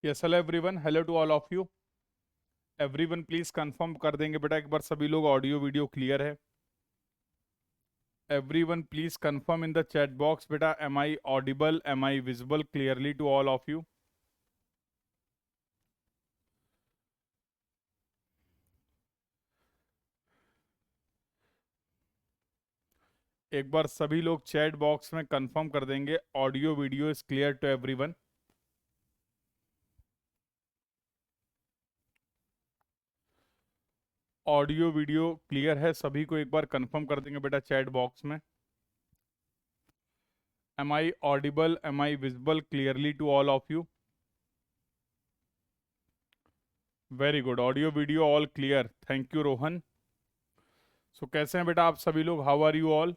Yes hello everyone, hello to all of you. Everyone please confirm कर देंगे बेटा एक बार सभी लोग ऑडियो वीडियो क्लियर है। Everyone please confirm in the chat box बेटा, am I audible, am I visible clearly to all of you. एक बार सभी लोग चैट बॉक्स में कंफर्म कर देंगे audio video is clear to everyone. Audio video clear है सभी को, एक बार कंफर्म कर देंगे बेटा चैट बॉक्स में। Am I audible, am I visible clearly to all of you. Very good, audio video all clear, thank you Rohan. So कैसे हैं बेटा आप सभी लोग, how are you all,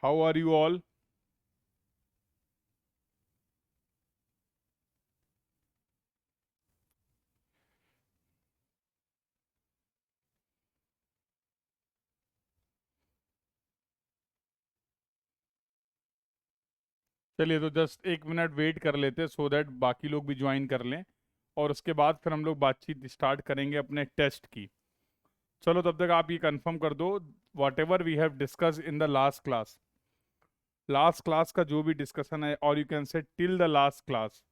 how are you all? चलिए तो जस्ट एक मिनट वेट कर लेते हैं सो दैट बाकी लोग भी ज्वाइन कर लें, और उसके बाद फिर हम लोग बातचीत स्टार्ट करेंगे अपने टेस्ट की। चलो तब तक आप ये कंफर्म कर दो, whatever we have discuss in the last class का जो भी डिस्कशन है, और you can say till the last class,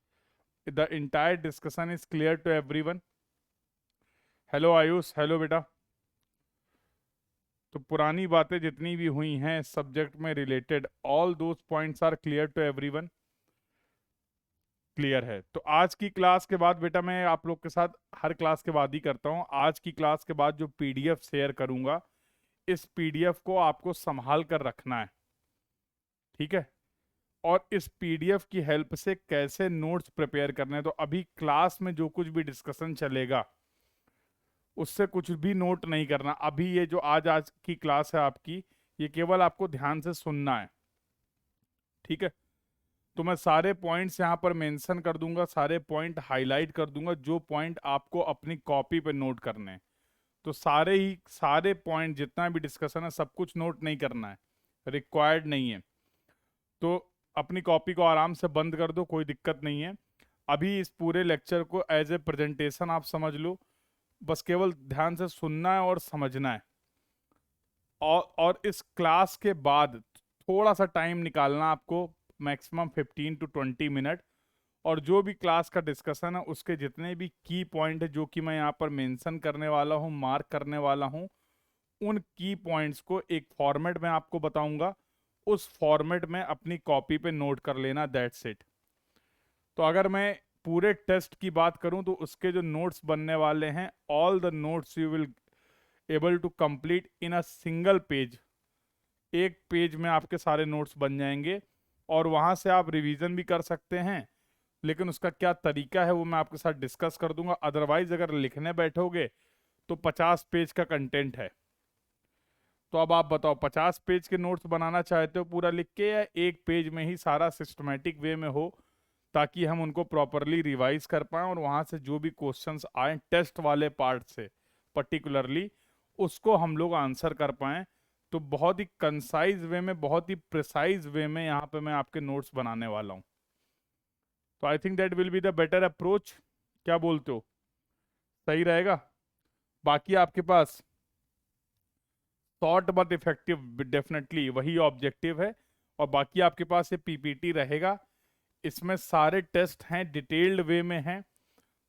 the entire discussion is clear to everyone. Hello Ayush, hello बेटा। तो पुरानी बातें जितनी भी हुई हैं सब्जेक्ट में related, all those points are clear to everyone, clear है? तो आज की क्लास के बाद बेटा मैं आप लोग के साथ हर क्लास के बाद ही करता हूँ, आज की क्लास के बाद जो पीडीएफ शेयर करूंगा, इस पीडीएफ को आपको संभाल कर रखना है, ठीक है? और इस पीडीएफ की हेल्प से कैसे नोट्स प्रिपेयर करने हैं, तो अभी क्लास में जो कुछ भी डिस्कशन चलेगा उससे कुछ भी नोट नहीं करना। अभी ये जो आज आज की क्लास है आपकी, ये केवल आपको ध्यान से सुनना है, ठीक है? तो मैं सारे पॉइंट्स यहाँ पर मेंशन कर दूंगा, सारे पॉइंट हाईलाइट कर दूंगा, जो पॉइंट आपको अपनी कॉपी पे नोट करने हैं। तो सारे पॉइंट जितना भी डिस्कशन है सब कुछ नोट नहीं करना है, रिक्वायर्ड नहीं है। तो अपनी कॉपी को आराम से बंद कर दो, कोई दिक्कत नहीं है। अभी इस पूरे लेक्चर को एज ए प्रेजेंटेशन आप समझ लो, बस केवल ध्यान से सुनना है और समझना है। और इस क्लास के बाद थोड़ा सा टाइम निकालना आपको, मैक्सिमम 15 to 20 मिनट, और जो भी क्लास का डिस्कशन है उसके जितने भी की पॉइंट है जो कि मैं यहाँ पर मेंशन करने वाला हूँ, मार्क करने वाला हूँ, उन की पॉइंट्स को एक फॉर्मेट में आपको बताऊंगा, उस फॉर्मेट में अपनी कॉपी पे नोट कर लेना, दैट्स इट। तो अगर मैं पूरे टेस्ट की बात करूं तो उसके जो नोट्स बनने वाले हैं, all the notes you will able to complete in a single page. एक पेज में आपके सारे नोट्स बन जाएंगे, और वहां से आप रिवीजन भी कर सकते हैं, लेकिन उसका क्या तरीका है वो मैं आपके साथ डिस्कस कर दूंगा। अदरवाइज अगर लिखने बैठोगे तो 50 पेज का कंटेंट है। तो अब आप बताओ, 50 पेज के नोट्स बनाना चाहते हो पूरा लिख के, या एक पेज में ही सारा सिस्टमेटिक वे में हो, ताकि हम उनको प्रॉपरली रिवाइज कर पाएं और वहां से जो भी क्वेश्चंस आए टेस्ट वाले पार्ट से पर्टिकुलरली, उसको हम लोग आंसर कर पाएं। तो बहुत ही कंसाइज वे में, बहुत ही प्रिसाइज वे में यहाँ पे मैं आपके नोट्स बनाने वाला हूँ। तो I think that will be the better approach. क्या बोलते हो, सही रहेगा? बाकी आपके पास शॉर्ट बट इफेक्टिव, डेफिनेटली वही ऑब्जेक्टिव है। और बाकी आपके पास ये पीपीटी रहेगा, इसमें सारे टेस्ट हैं, डिटेल्ड वे में हैं,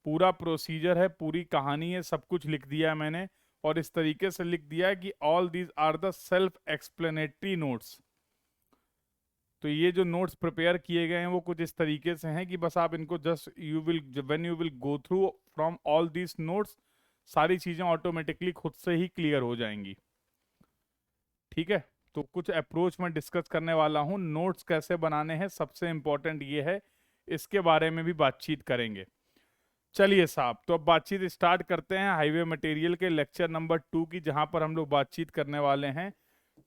पूरा प्रोसीजर है, पूरी कहानी है, सब कुछ लिख दिया है मैंने। और इस तरीके से लिख दिया है कि all these are the self explanatory notes. तो ये जो नोट्स प्रिपेयर किए गए हैं वो कुछ इस तरीके से हैं कि बस आप इनको just you will, when you will go through from all these notes, सारी चीजें ऑटोमेटिकली खुद से ही क्लियर हो जाएंगी, ठीक है? तो कुछ अप्रोच मैं डिस्कस करने वाला हूँ, नोट्स कैसे बनाने हैं सबसे इंपॉर्टेंट ये है, इसके बारे में भी बातचीत करेंगे। चलिए साहब, तो अब बातचीत स्टार्ट करते हैं हाईवे मटेरियल के लेक्चर नंबर 2 की, जहां पर हम लोग बातचीत करने वाले हैं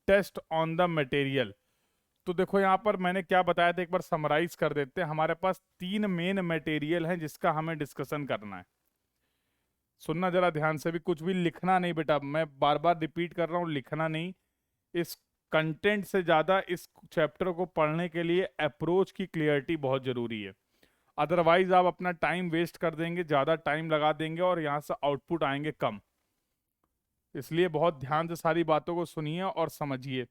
टेस्ट ऑन द मटेरियल। तो देखो यहाँ पर मैंने क्या बताया था, एक बार समराइज कर देते हैं। हमारे पास 3 मेन मटेरियल हैं जिसका हमें डिस्कशन करना है। सुनना जरा ध्यान से, भी कुछ भी लिखना नहीं बेटा, मैं बार बार रिपीट कर रहा हूँ, लिखना नहीं। इस कंटेंट से ज़्यादा इस चैप्टर को पढ़ने के लिए अप्रोच की क्लियरिटी बहुत ज़रूरी है। अदरवाइज आप अपना टाइम वेस्ट कर देंगे, ज़्यादा टाइम लगा देंगे और यहाँ से आउटपुट आएंगे कम। इसलिए बहुत ध्यान से सारी बातों को सुनिए और समझिए।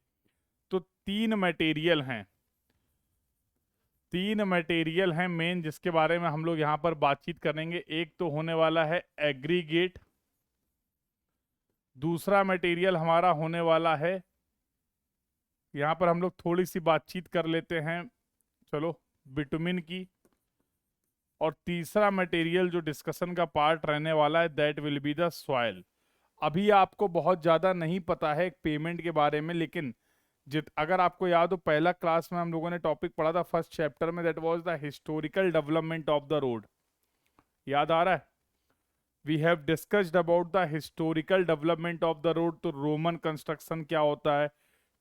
तो तीन मटेरियल हैं मेन, जिसके बारे में हम लोग यहाँ पर बातचीत करेंगे। एक तो होने वाला है एग्रीगेट, दूसरा मटेरियल हमारा होने वाला है, यहाँ पर हम लोग थोड़ी सी बातचीत कर लेते हैं, चलो, बिटुमिन की। और तीसरा मटेरियल जो डिस्कशन का पार्ट रहने वाला है, that will be the soil. अभी आपको बहुत ज़्यादा नहीं पता है पेमेंट के बारे में, लेकिन अगर आपको याद हो, पहला क्लास में हम लोगों ने टॉपिक पढ़ा था फर्स्ट चैप्टर में, that was the historical development of the road. याद आ रहा है? We have discussed about the historical development of the road. तो रोमन कंस्ट्रक्शन क्या होता है,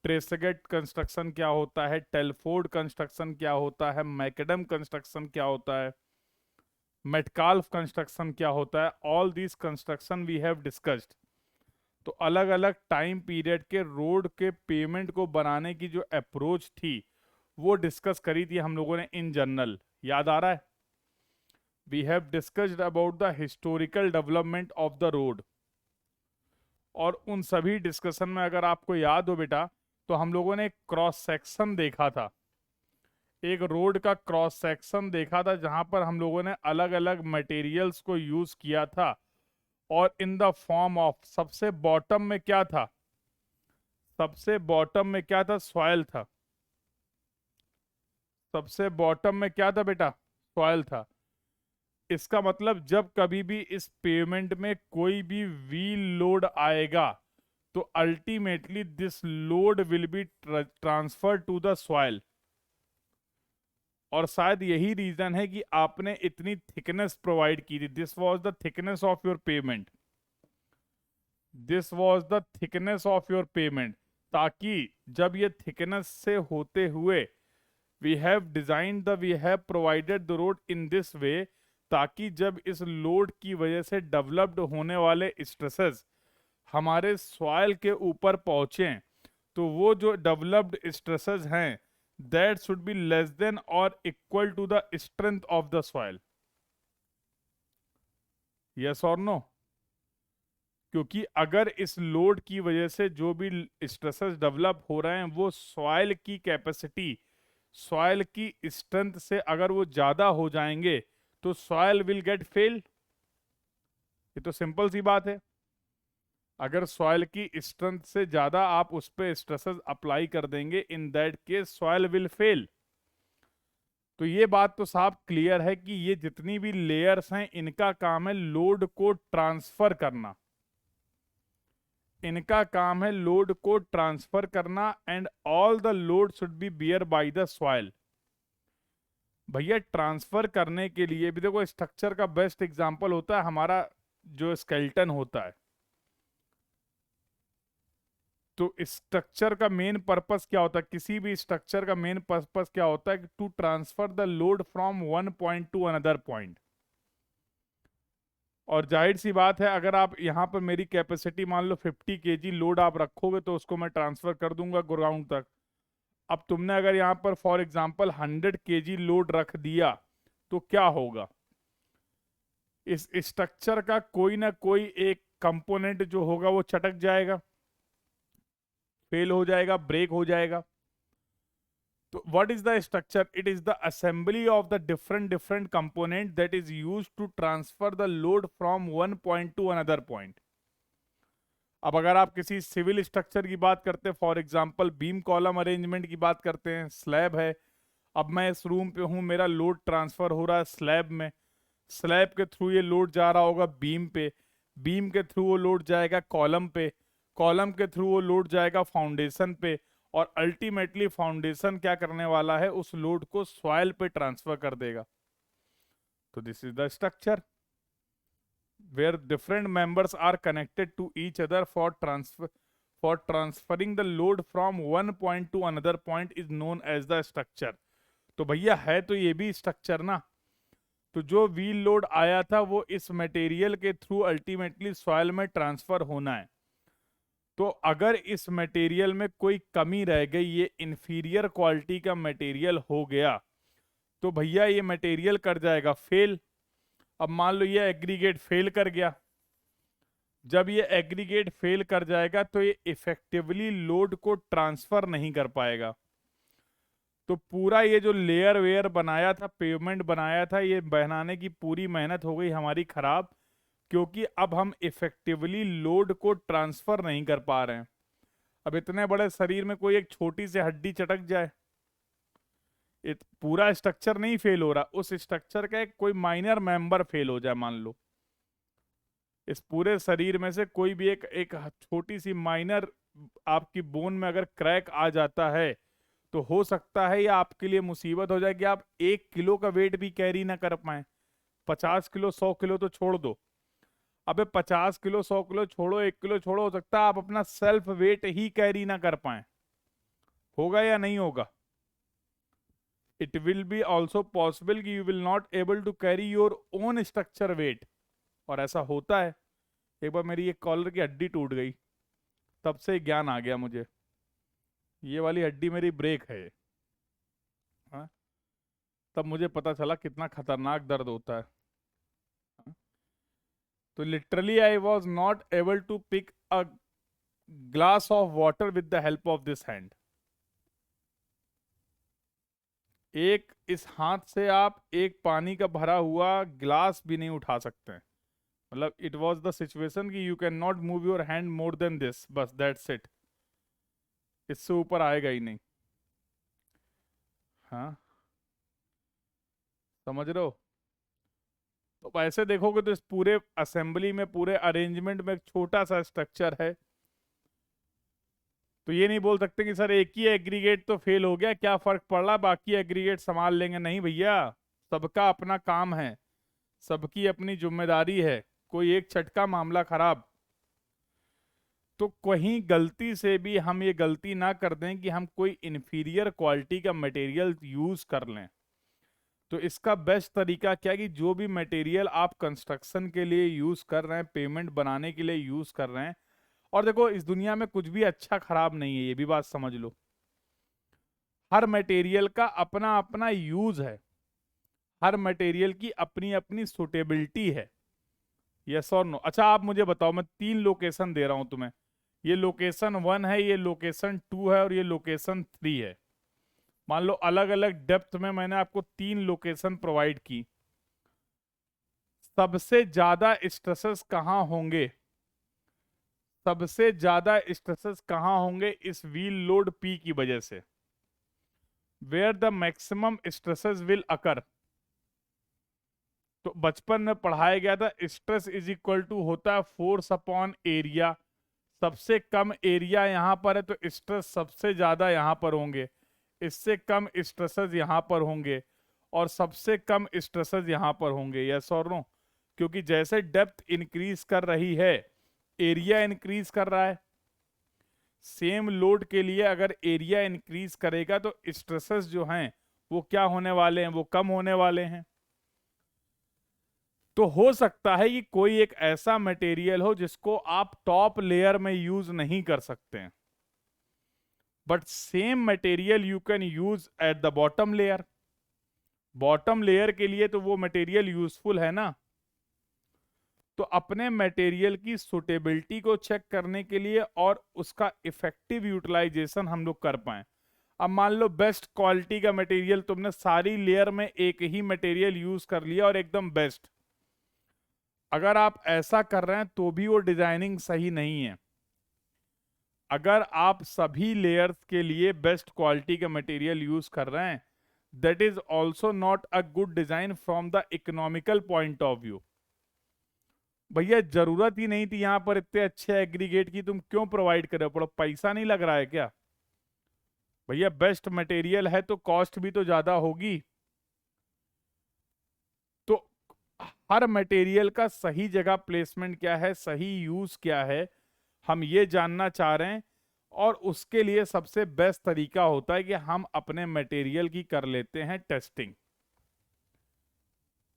ट्रेसगेट कंस्ट्रक्शन क्या होता है, टेलफोर्ड कंस्ट्रक्शन क्या होता है, मैकडम कंस्ट्रक्शन क्या होता है, मेटकाल्फ कंस्ट्रक्शन क्या होता है, all this construction we have discussed. तो अलग अलग टाइम पीरियड के रोड के पेमेंट को बनाने की जो अप्रोच थी वो डिस्कस करी थी हम लोगों ने इन जनरल। याद आ रहा है? We have discussed about the historical development of the road. और उन सभी डिस्कशन में अगर आपको याद हो बेटा, तो हम लोगों ने एक क्रॉस सेक्शन देखा था, एक रोड का क्रॉस सेक्शन देखा था, जहां पर हम लोगों ने अलग अलग मटेरियल्स को यूज किया था। और इन द फॉर्म ऑफ, सबसे बॉटम में क्या था, सबसे बॉटम में क्या था, सॉइल था। सबसे बॉटम में क्या था बेटा, सॉइल था। इसका मतलब जब कभी भी इस पेमेंट में कोई भी व्हील लोड आएगा, तो ultimately this load will be transfer to the soil. और शायद यही रीजन है कि आपने इतनी थिकनेस प्रोवाइड की थी। This was the thickness of your pavement, this was the thickness of your pavement, ताकि जब ये थिकनेस से होते हुए we have provided the road in this way, ताकि जब इस लोड की वजह से डेवलप्ड होने वाले स्ट्रेसेस हमारे सॉइल के ऊपर पहुंचे, तो वो जो डेवलप्ड स्ट्रेसेस हैं, that should be less than और equal to the strength of the soil. Yes और नो? क्योंकि अगर इस लोड की वजह से जो भी स्ट्रेसेस डेवलप हो रहे हैं वो सॉइल की कैपेसिटी, सॉइल की स्ट्रेंथ से अगर वो ज्यादा हो जाएंगे, तो सॉइल विल गेट फेल। ये तो सिंपल सी बात है। अगर सॉइल की स्ट्रेंथ से ज्यादा आप उस पर स्ट्रेसेस अप्लाई कर देंगे, in that case soil will fail. तो ये बात तो साफ क्लियर है कि ये जितनी भी लेयर्स हैं, इनका काम है लोड को ट्रांसफर करना, इनका काम है लोड को ट्रांसफर करना। And all the load should be bear by the soil. भैया ट्रांसफर करने के लिए भी देखो, स्ट्रक्चर का बेस्ट एग्जांपल होता है हमारा जो स्केलेटन होता है। तो स्ट्रक्चर का मेन पर्पस क्या होता है, किसी भी स्ट्रक्चर का मेन पर्पस क्या होता है, to transfer the load from one point to another point. और जाहिर सी बात है, अगर आप यहाँ पर मेरी कैपेसिटी मान लो 50 केजी लोड आप रखोगे, तो उसको मैं ट्रांसफर कर दूंगा ग्राउंड तक। अब तुमने अगर यहाँ पर फॉर एग्जांपल 100 केजी लोड रख दिया, तो क्या होगा, इस स्ट्रक्चर का कोई ना कोई एक कंपोनेंट जो होगा वो चटक जाएगा, फेल हो जाएगा, ब्रेक हो जाएगा। तो what is the structure? It is the assembly of the different component that is used to transfer the load from one point to another point. अब अगर आप किसी सिविल स्ट्रक्चर की बात करते हैं, for example beam column arrangement की बात करते हैं, स्लैब है, अब मैं इस रूम पे हूं, मेरा लोड ट्रांसफर हो रहा है स्लैब में, स्लैब के थ्रू ये लोड जा रहा होगा बीम पे, बीम के थ्रू वो लोड जाएगा कॉलम पे, कॉलम के थ्रू वो लोड जाएगा फाउंडेशन पे, और अल्टीमेटली फाउंडेशन क्या करने वाला है, उस लोड को सॉइल पे ट्रांसफर कर देगा। तो this is the structure where different members are connected to each other for transferring the load from one point to another point is known as the structure. तो भैया है तो ये भी स्ट्रक्चर ना। तो जो व्हील लोड आया था वो इस मटेरियल के थ्रू अल्टीमेटली सॉइल में ट्रांसफर होना है। तो अगर इस मटेरियल में कोई कमी रह गई, ये इंफीरियर क्वालिटी का मटेरियल हो गया, तो भैया ये मटेरियल कर जाएगा फेल। अब मान लो ये एग्रीगेट फेल कर गया। जब ये एग्रीगेट फेल कर जाएगा तो ये इफेक्टिवली लोड को ट्रांसफर नहीं कर पाएगा। तो पूरा ये जो लेयर वेयर बनाया था, पेवमेंट बनाया था, ये बनाने की पूरी मेहनत हो गई हमारी खराब, क्योंकि अब हम इफेक्टिवली लोड को ट्रांसफर नहीं कर पा रहे हैं। अब इतने बड़े शरीर में कोई एक छोटी सी हड्डी चटक जाए, पूरा स्ट्रक्चर नहीं फेल हो रहा, उस स्ट्रक्चर का एक कोई माइनर मेंबर फेल हो जाए, मान लो इस पूरे शरीर में से कोई भी एक एक छोटी सी माइनर आपकी बोन में अगर क्रैक आ जाता है, तो हो सकता है या आपके लिए मुसीबत हो जाए कि आप 1 किलो का वेट भी कैरी ना कर पाए। 50 किलो 100 किलो तो छोड़ दो, अबे 50 किलो 100 किलो छोड़ो, 1 किलो छोड़ो, हो सकता है आप अपना सेल्फ वेट ही कैरी ना कर पाए। होगा या नहीं होगा? It will be also possible कि you will not able to carry your own structure weight. और ऐसा होता है। एक बार मेरी एक कॉलर की हड्डी टूट गई, तब से ज्ञान आ गया मुझे, ये वाली हड्डी मेरी ब्रेक है। हाँ? तब मुझे पता चला कितना खतरनाक दर्द होता है। हाँ? तो literally I was not able to pick a glass of water with the help of this hand. एक इस हाथ से आप एक पानी का भरा हुआ ग्लास भी नहीं उठा सकते हैं। मतलब इट वॉज द सिचुएशन कि you can not move your hand more than this, बस दैट्स इट, इससे ऊपर आएगा ही नहीं। हाँ, समझ रहे हो? तो ऐसे देखोगे तो इस पूरे असेंबली में, पूरे अरेंजमेंट में एक छोटा सा स्ट्रक्चर है। तो ये नहीं बोल सकते कि सर एक ही एग्रीगेट तो फेल हो गया, क्या फर्क पड़ रहा, बाकी एग्रीगेट संभाल लेंगे। नहीं भैया, सबका अपना काम है, सबकी अपनी जिम्मेदारी है, कोई एक छटका मामला खराब। तो कहीं गलती से भी हम ये गलती ना कर दें कि हम कोई इन्फीरियर क्वालिटी का मटेरियल यूज कर लें। तो इसका बेस्ट तरीका क्या है कि जो भी मटेरियल आप कंस्ट्रक्शन के लिए यूज कर रहे हैं, पेमेंट बनाने के लिए यूज कर रहे हैं, और देखो इस दुनिया में कुछ भी अच्छा खराब नहीं है, ये भी बात समझ लो। हर मटेरियल का अपना अपना यूज है, हर मटेरियल की अपनी अपनी सुटेबिलिटी है। यस और नो? अच्छा आप मुझे बताओ, मैं 3 लोकेशन दे रहा हूं तुम्हें, ये लोकेशन 1 है, ये लोकेशन 2 है, और ये लोकेशन 3 है। मान लो अलग अलग डेप्थ में मैंने आपको 3 लोकेशन प्रोवाइड की। सबसे ज्यादा स्ट्रेसेस कहाँ होंगे? सबसे ज्यादा स्ट्रेसेस कहाँ होंगे इस व्हील लोड पी की वजह से? Where the maximum stresses will occur. तो बचपन में पढ़ाया गया था स्ट्रेस इज इक्वल टू होता है फोर्स अपॉन एरिया। सबसे कम एरिया यहां पर है तो स्ट्रेस सबसे ज्यादा यहां पर होंगे, इससे कम स्ट्रेसेस यहां पर होंगे, और सबसे कम स्ट्रेसेस यहां पर होंगे। यस और नो? क्योंकि जैसे डेप्थ इंक्रीज कर रही है, एरिया इंक्रीज कर रहा है। सेम लोड के लिए अगर एरिया इंक्रीज करेगा तो स्ट्रेसेस जो हैं वो क्या होने वाले हैं? वो कम होने वाले हैं। तो हो सकता है कि कोई एक ऐसा मटेरियल हो जिसको आप टॉप लेयर में यूज नहीं कर सकते हैं, but same material you can use at the bottom layer. Bottom layer के लिए तो वो मटेरियल यूजफुल है ना। तो अपने मटेरियल की सुटेबिलिटी को चेक करने के लिए और उसका इफेक्टिव यूटिलाइजेशन हम लोग कर पाए। अब मान लो बेस्ट क्वालिटी का मटेरियल तुमने सारी लेयर में एक ही मटेरियल यूज कर लिया और एकदम बेस्ट। अगर आप ऐसा कर रहे हैं तो भी वो डिजाइनिंग सही नहीं है। अगर आप सभी लेयर्स के लिए बेस्ट क्वालिटी का मटेरियल यूज कर रहे हैं, that is also not a good design from the economical point of view. भैया जरूरत ही नहीं थी यहां पर इतने अच्छे एग्रीगेट की, तुम क्यों प्रोवाइड कर रहे हो? पड़ो पैसा नहीं लग रहा है क्या? भैया बेस्ट मटेरियल है तो कॉस्ट भी तो ज्यादा होगी। तो हर मटेरियल का सही जगह प्लेसमेंट क्या है, सही यूज क्या है, हम ये जानना चाह रहे हैं। और उसके लिए सबसे बेस्ट तरीका होता है कि हम अपने मटेरियल की कर लेते हैं टेस्टिंग।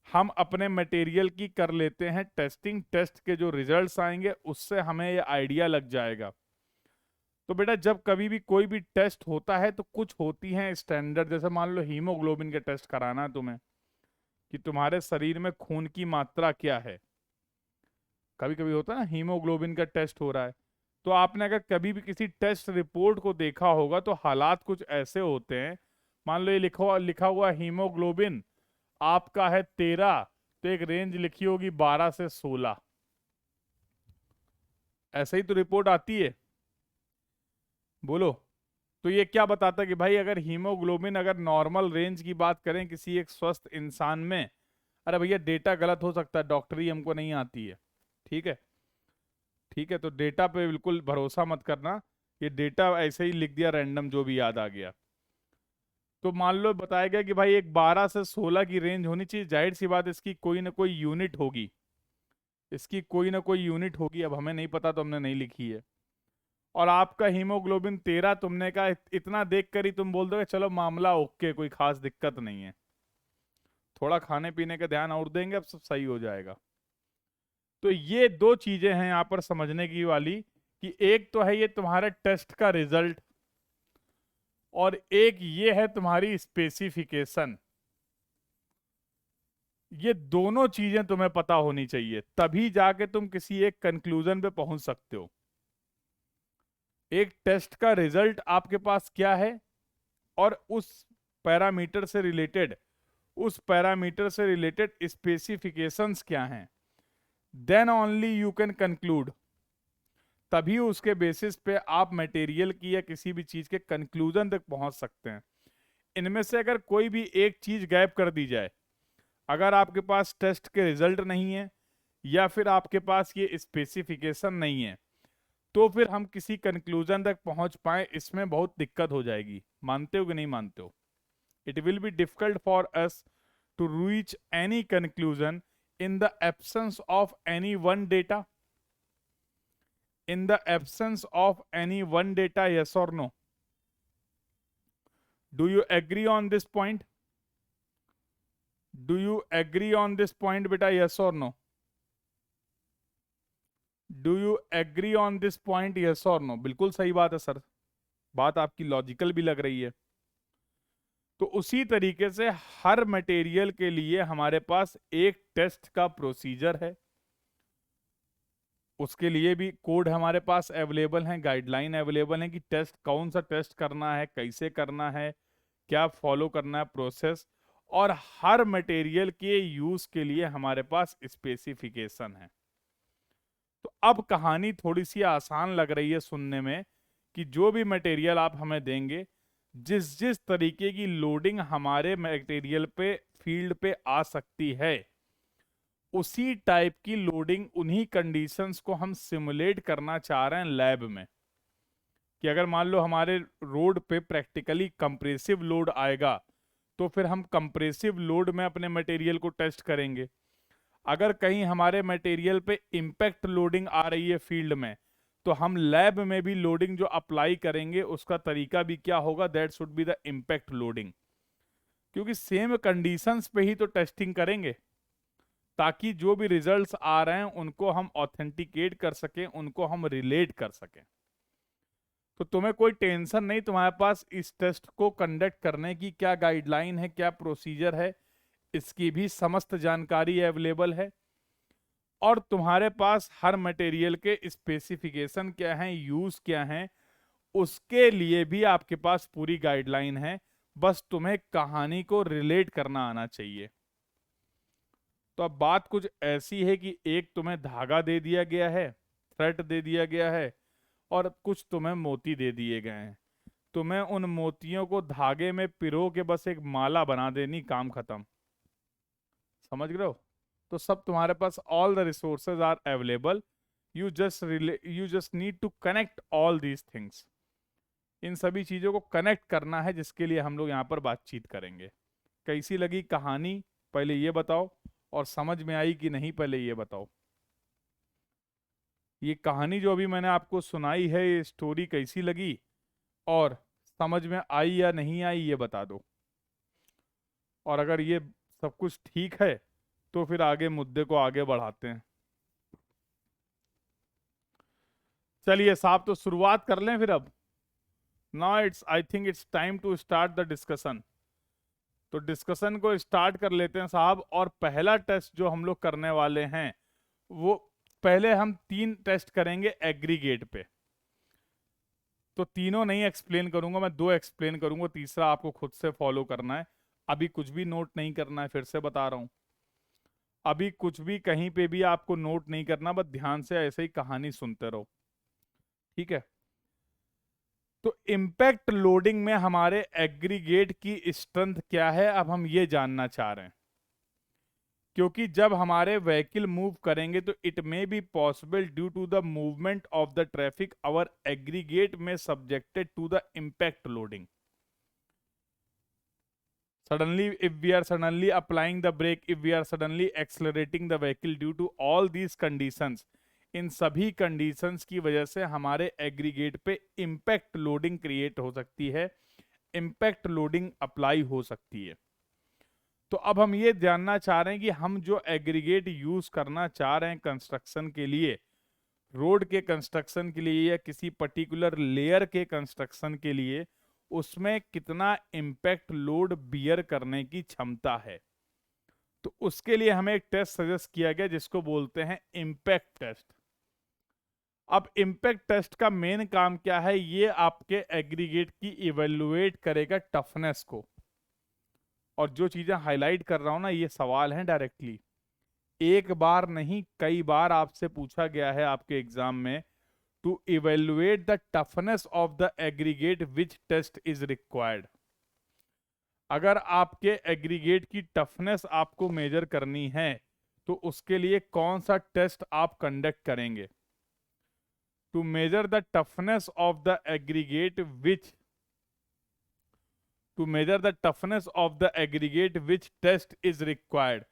हम अपने मटेरियल की कर लेते हैं टेस्टिंग। टेस्ट के जो रिजल्ट्स आएंगे उससे हमें ये आइडिया लग जाएगा तो बेटा जब कभी भी कोई भी टेस्ट होता है तो कुछ होती हैं स्टैंडर्ड, जैसे मान लो हीमोग्लोबिन का टेस्ट कराना है तुम्हें कि तुम्हारे शरीर में खून की मात्रा क्या है। कभी कभी होता है ना हीमोग्लोबिन का टेस्ट हो रहा है, तो आपने अगर कभी भी किसी टेस्ट रिपोर्ट को देखा होगा तो हालात कुछ ऐसे होते हैं। मान लो ये लिखा हुआ हीमोग्लोबिन आपका है 13, तो एक रेंज लिखी होगी 12 से 16। ऐसे ही तो रिपोर्ट आती है, बोलो। तो ये क्या बताता है कि भाई अगर हीमोग्लोबिन अगर नॉर्मल रेंज की बात करें किसी एक स्वस्थ इंसान में, अरे भैया डेटा गलत हो सकता है, डॉक्टरी हमको नहीं आती है, ठीक है। ठीक है, तो डेटा पे बिल्कुल भरोसा मत करना, ये डेटा ऐसे ही लिख दिया रैंडम जो भी याद आ गया। तो मान लो बताया गया कि भाई एक 12 से 16 की रेंज होनी चाहिए, जाहिर सी बात इसकी कोई ना कोई यूनिट होगी, इसकी कोई ना कोई यूनिट होगी, अब हमें नहीं पता तो हमने नहीं लिखी है। और आपका हीमोग्लोबिन 13, तुमने कहा इतना देख कर ही तुम बोल दोगे चलो मामला ओके, कोई खास दिक्कत नहीं है, थोड़ा खाने पीने का ध्यान और देंगे अब सब सही हो जाएगा। तो ये दो चीजें हैं यहां पर समझने की वाली, कि एक तो है ये तुम्हारे टेस्ट का रिजल्ट, और एक ये है तुम्हारी स्पेसिफिकेशन। ये दोनों चीजें तुम्हें पता होनी चाहिए, तभी जाके तुम किसी एक कंक्लूजन पे पहुंच सकते हो। एक टेस्ट का रिजल्ट आपके पास क्या है, और उस पैरामीटर से रिलेटेड स्पेसिफिकेशंस क्या हैं, then only you can conclude. तभी उसके बेसिस पे आप मटेरियल की या किसी भी चीज के कंक्लूजन तक पहुंच सकते हैं। इनमें से अगर कोई भी एक चीज गायब कर दी जाए, अगर आपके पास टेस्ट के रिजल्ट नहीं है या फिर आपके पास ये स्पेसिफिकेशन नहीं है, तो फिर हम किसी कंक्लूजन तक पहुंच पाए इसमें बहुत दिक्कत हो जाएगी। मानते हो कि नहीं मानते हो? It will be difficult for us to reach any conclusion in the absence of any one data, in the absence of any one data, yes or no? Do you agree on this point? Do you agree on this point beta, yes or no? Do you agree on this point, yes or no? बिल्कुल सही बात है sir, बात आपकी logical भी लग रही है। तो उसी तरीके से हर मटेरियल के लिए हमारे पास एक टेस्ट का प्रोसीजर है, उसके लिए भी कोड हमारे पास अवेलेबल हैं, गाइडलाइन अवेलेबल हैं कि टेस्ट कौन सा टेस्ट करना है, कैसे करना है, क्या फॉलो करना है प्रोसेस। और हर मटेरियल के यूज के लिए हमारे पास स्पेसिफिकेशन है। तो अब कहानी थोड़ी सी आसान लग रही है सुनने में, कि जो भी मटेरियल आप हमें देंगे, जिस जिस तरीके की लोडिंग हमारे मटेरियल पे फील्ड पे आ सकती है, उसी टाइप की लोडिंग उन्हीं कंडीशंस को हम सिमुलेट करना चाह रहे हैं लैब में। कि अगर मान लो हमारे रोड पे प्रैक्टिकली कंप्रेसिव लोड आएगा, तो फिर हम कंप्रेसिव लोड में अपने मटेरियल को टेस्ट करेंगे। अगर कहीं हमारे मटेरियल पे इम्पैक्ट लोडिंग आ रही है फील्ड में, तो हम लैब में भी लोडिंग जो अप्लाई करेंगे उसका तरीका भी क्या होगा, that should be the impact loading. क्योंकि सेम कंडीशंस पे ही तो टेस्टिंग करेंगे, ताकि जो भी रिजल्ट्स आ रहे हैं उनको हम ऑथेंटिकेट कर सकें, उनको हम रिलेट कर सकें। तो तुम्हें कोई टेंशन नहीं, तुम्हारे पास इस टेस्ट को कंडक्ट करने की क्या गाइडलाइन है, क्या प्रोसीजर है, इसकी भी समस्त जानकारी अवेलेबल है। और तुम्हारे पास हर मटेरियल के स्पेसिफिकेशन क्या हैं, यूज क्या हैं, उसके लिए भी आपके पास पूरी गाइडलाइन है। बस तुम्हें कहानी को रिलेट करना आना चाहिए। तो अब बात कुछ ऐसी है कि एक तुम्हें धागा दे दिया गया है, थ्रेड दे दिया गया है, और कुछ तुम्हें मोती दे दिए गए हैं। तुम्हें उन मोतियों को धागे में पिरो के बस एक माला बना देनी, काम खत्म। समझ रहे हो? तो सब तुम्हारे पास, all the resources are available, you just need to connect all these things. इन सभी चीजों को कनेक्ट करना है, जिसके लिए हम लोग यहाँ पर बातचीत करेंगे। कैसी लगी कहानी पहले ये बताओ, और समझ में आई कि नहीं पहले ये बताओ। ये कहानी जो अभी मैंने आपको सुनाई है, ये स्टोरी कैसी लगी और समझ में आई या नहीं आई, ये बता दो। और अगर ये सब कुछ ठीक है तो फिर आगे मुद्दे को आगे बढ़ाते हैं। चलिए साहब, तो शुरुआत कर लें फिर अब। Now it's I think it's time to start the discussion. तो डिस्कशन को स्टार्ट कर लेते हैं साहब। और पहला टेस्ट जो हम लोग करने वाले हैं वो, पहले हम 3 टेस्ट करेंगे एग्रीगेट पे। तो तीनों नहीं एक्सप्लेन करूंगा मैं, 2 एक्सप्लेन करूंगा, तीसरा आपको खुद से फॉलो करना है। अभी कुछ भी नोट नहीं करना है, फिर से बता रहा हूं। अभी कुछ भी कहीं पे भी आपको नोट नहीं करना, बस ध्यान से ऐसे ही कहानी सुनते रहो, ठीक है। तो इम्पैक्ट लोडिंग में हमारे एग्रीगेट की स्ट्रेंथ क्या है, अब हम ये जानना चाह रहे हैं। क्योंकि जब हमारे व्हीकल मूव करेंगे तो it may be possible due to the movement of the traffic our aggregate में subjected to the impact loading. Suddenly, if we are suddenly applying the brake, if we are suddenly accelerating the vehicle due to all these conditions, इन सभी conditions की वजह से हमारे aggregate पे impact loading create हो सकती है, इम्पैक्ट लोडिंग अप्लाई हो सकती है। तो अब हम ये जानना चाह रहे हैं कि हम जो एग्रीगेट यूज करना चाह रहे हैं कंस्ट्रक्शन के लिए, रोड के कंस्ट्रक्शन के लिए या किसी पर्टिकुलर लेयर के कंस्ट्रक्शन के लिए, उसमें कितना इम्पैक्ट लोड बियर करने की क्षमता है। तो उसके लिए हमें एक टेस्ट सजेस्ट किया गया जिसको बोलते हैं इम्पैक्ट टेस्ट। अब इम्पैक्ट टेस्ट का मेन काम क्या है, ये आपके एग्रीगेट की इवेल्युएट करेगा टफनेस को। और जो चीजें हाईलाइट कर रहा हूं ना, ये सवाल हैं डायरेक्टली, एक बार नहीं कई बार आपसे पूछा गया है आपके एग्जाम में। To evaluate the toughness of the aggregate, which test is required? अगर आपके एग्रीगेट की टफनेस आपको मेजर करनी है तो उसके लिए कौन सा टेस्ट आप कंडक्ट करेंगे? To measure the toughness of the aggregate which, to measure the toughness of the aggregate which test is required.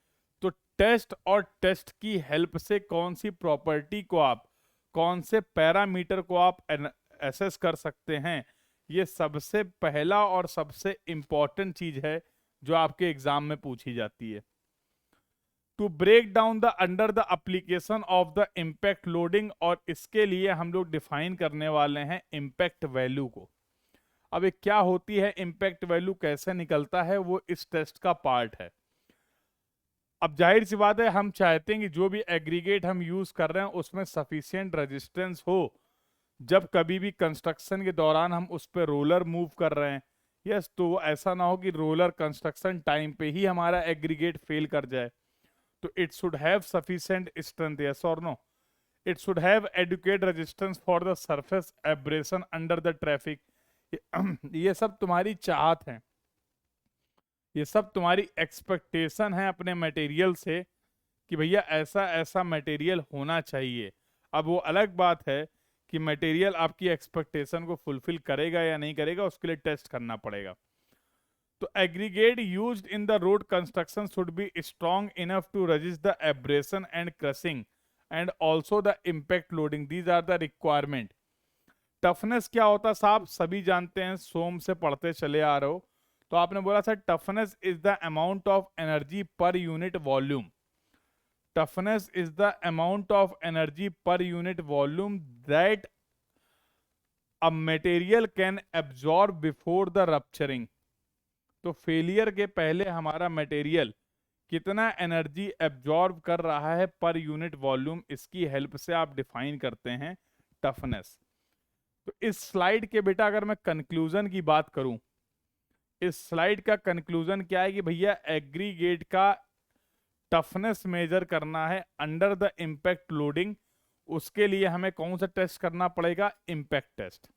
तो टेस्ट और टेस्ट की हेल्प से कौन सी प्रॉपर्टी को आप, कौन से पैरामीटर को आप एसेस कर सकते हैं, ये सबसे पहला और सबसे इंपॉर्टेंट चीज है जो आपके एग्जाम में पूछी जाती है। To break down the under the application of the impact loading, और इसके लिए हम लोग डिफाइन करने वाले हैं इम्पैक्ट वैल्यू को। अब ये क्या होती है इम्पैक्ट वैल्यू, कैसे निकलता है, वो इस टेस्ट का पार्ट है। अब जाहिर सी बात है, हम चाहते हैं कि जो भी एग्रीगेट हम यूज कर रहे हैं उसमें सफिशिएंट रेजिस्टेंस हो। जब कभी भी कंस्ट्रक्शन के दौरान हम उस पर रोलर मूव कर रहे हैं, यस, तो ऐसा ना हो कि रोलर कंस्ट्रक्शन टाइम पे ही हमारा एग्रीगेट फेल कर जाए। तो it should have sufficient strength, yes और no. It should have adequate resistance for the surface abrasion under the traffic. ये सब तुम्हारी चाहत है, ये सब तुम्हारी एक्सपेक्टेशन है अपने मटेरियल से कि भैया ऐसा ऐसा मटेरियल होना चाहिए। अब वो अलग बात है कि मटेरियल आपकी एक्सपेक्टेशन को फुलफिल करेगा या नहीं करेगा, उसके लिए टेस्ट करना पड़ेगा। तो aggregate used in the road construction should be strong enough to resist the abrasion and crushing and also the impact loading, these are the requirement. Toughness क्या होता है साहब, सभी जानते हैं, सोम से पढ़ते चले आ रहे हो। तो आपने बोला sir toughness is the amount of energy per unit volume. Toughness is the amount of energy per unit volume that a material can absorb before the rupturing. तो फेलियर के पहले हमारा मटेरियल कितना एनर्जी एब्जॉर्ब कर रहा है per unit volume, इसकी help से आप डिफाइन करते हैं टफनेस। तो इस स्लाइड के बेटा अगर मैं कंक्लूजन की बात करूं, इस स्लाइड का कंक्लूजन क्या है कि भैया एग्रीगेट का टफनेस मेजर करना है अंडर द इम्पैक्ट लोडिंग। उसके लिए हमें कौन सा टेस्ट करना पड़ेगा, इम्पैक्ट टेस्ट।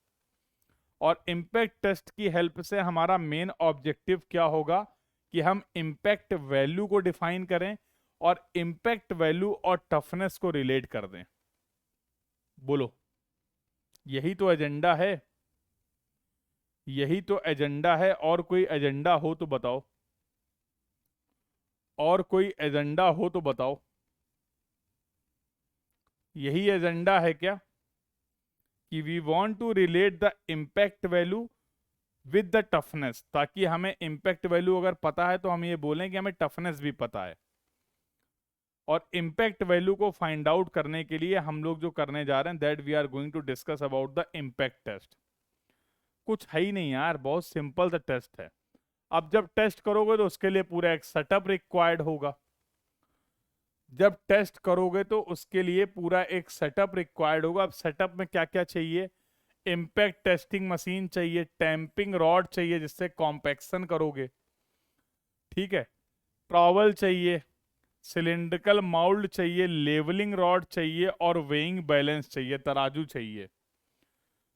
और इम्पैक्ट टेस्ट की हेल्प से हमारा मेन ऑब्जेक्टिव क्या होगा कि हम इम्पैक्ट वैल्यू को डिफाइन करें और इम्पैक्ट वैल्यू और टफनेस को रिलेट कर दें। बोलो, यही तो एजेंडा है, यही तो एजेंडा है। और कोई एजेंडा हो तो बताओ, और कोई एजेंडा हो तो बताओ। यही एजेंडा है क्या कि we want to relate the impact value with the toughness, ताकि हमें इम्पैक्ट वैल्यू अगर पता है तो हम ये बोलें कि हमें टफनेस भी पता है। और इम्पैक्ट वैल्यू को फाइंड आउट करने के लिए हम लोग जो करने जा रहे हैं, that we are going to discuss about the impact test. कुछ है ही नहीं यार, बहुत सिंपल सा टेस्ट है। अब जब टेस्ट करोगे तो उसके लिए पूरा एक सेटअप रिक्वायर्ड होगा। जब टेस्ट करोगे तो उसके लिए पूरा एक सेटअप रिक्वायर्ड होगा। अब सेटअप में क्या क्या चाहिए? इम्पैक्ट टेस्टिंग मशीन चाहिए, टैंपिंग रॉड चाहिए जिससे कॉम्पैक्शन करोगे, ठीक है, ट्रॉवल चाहिए, सिलिंड्रिकल माउल्ड चाहिए, लेवलिंग रॉड चाहिए और वेइंग बैलेंस चाहिए, तराजू चाहिए।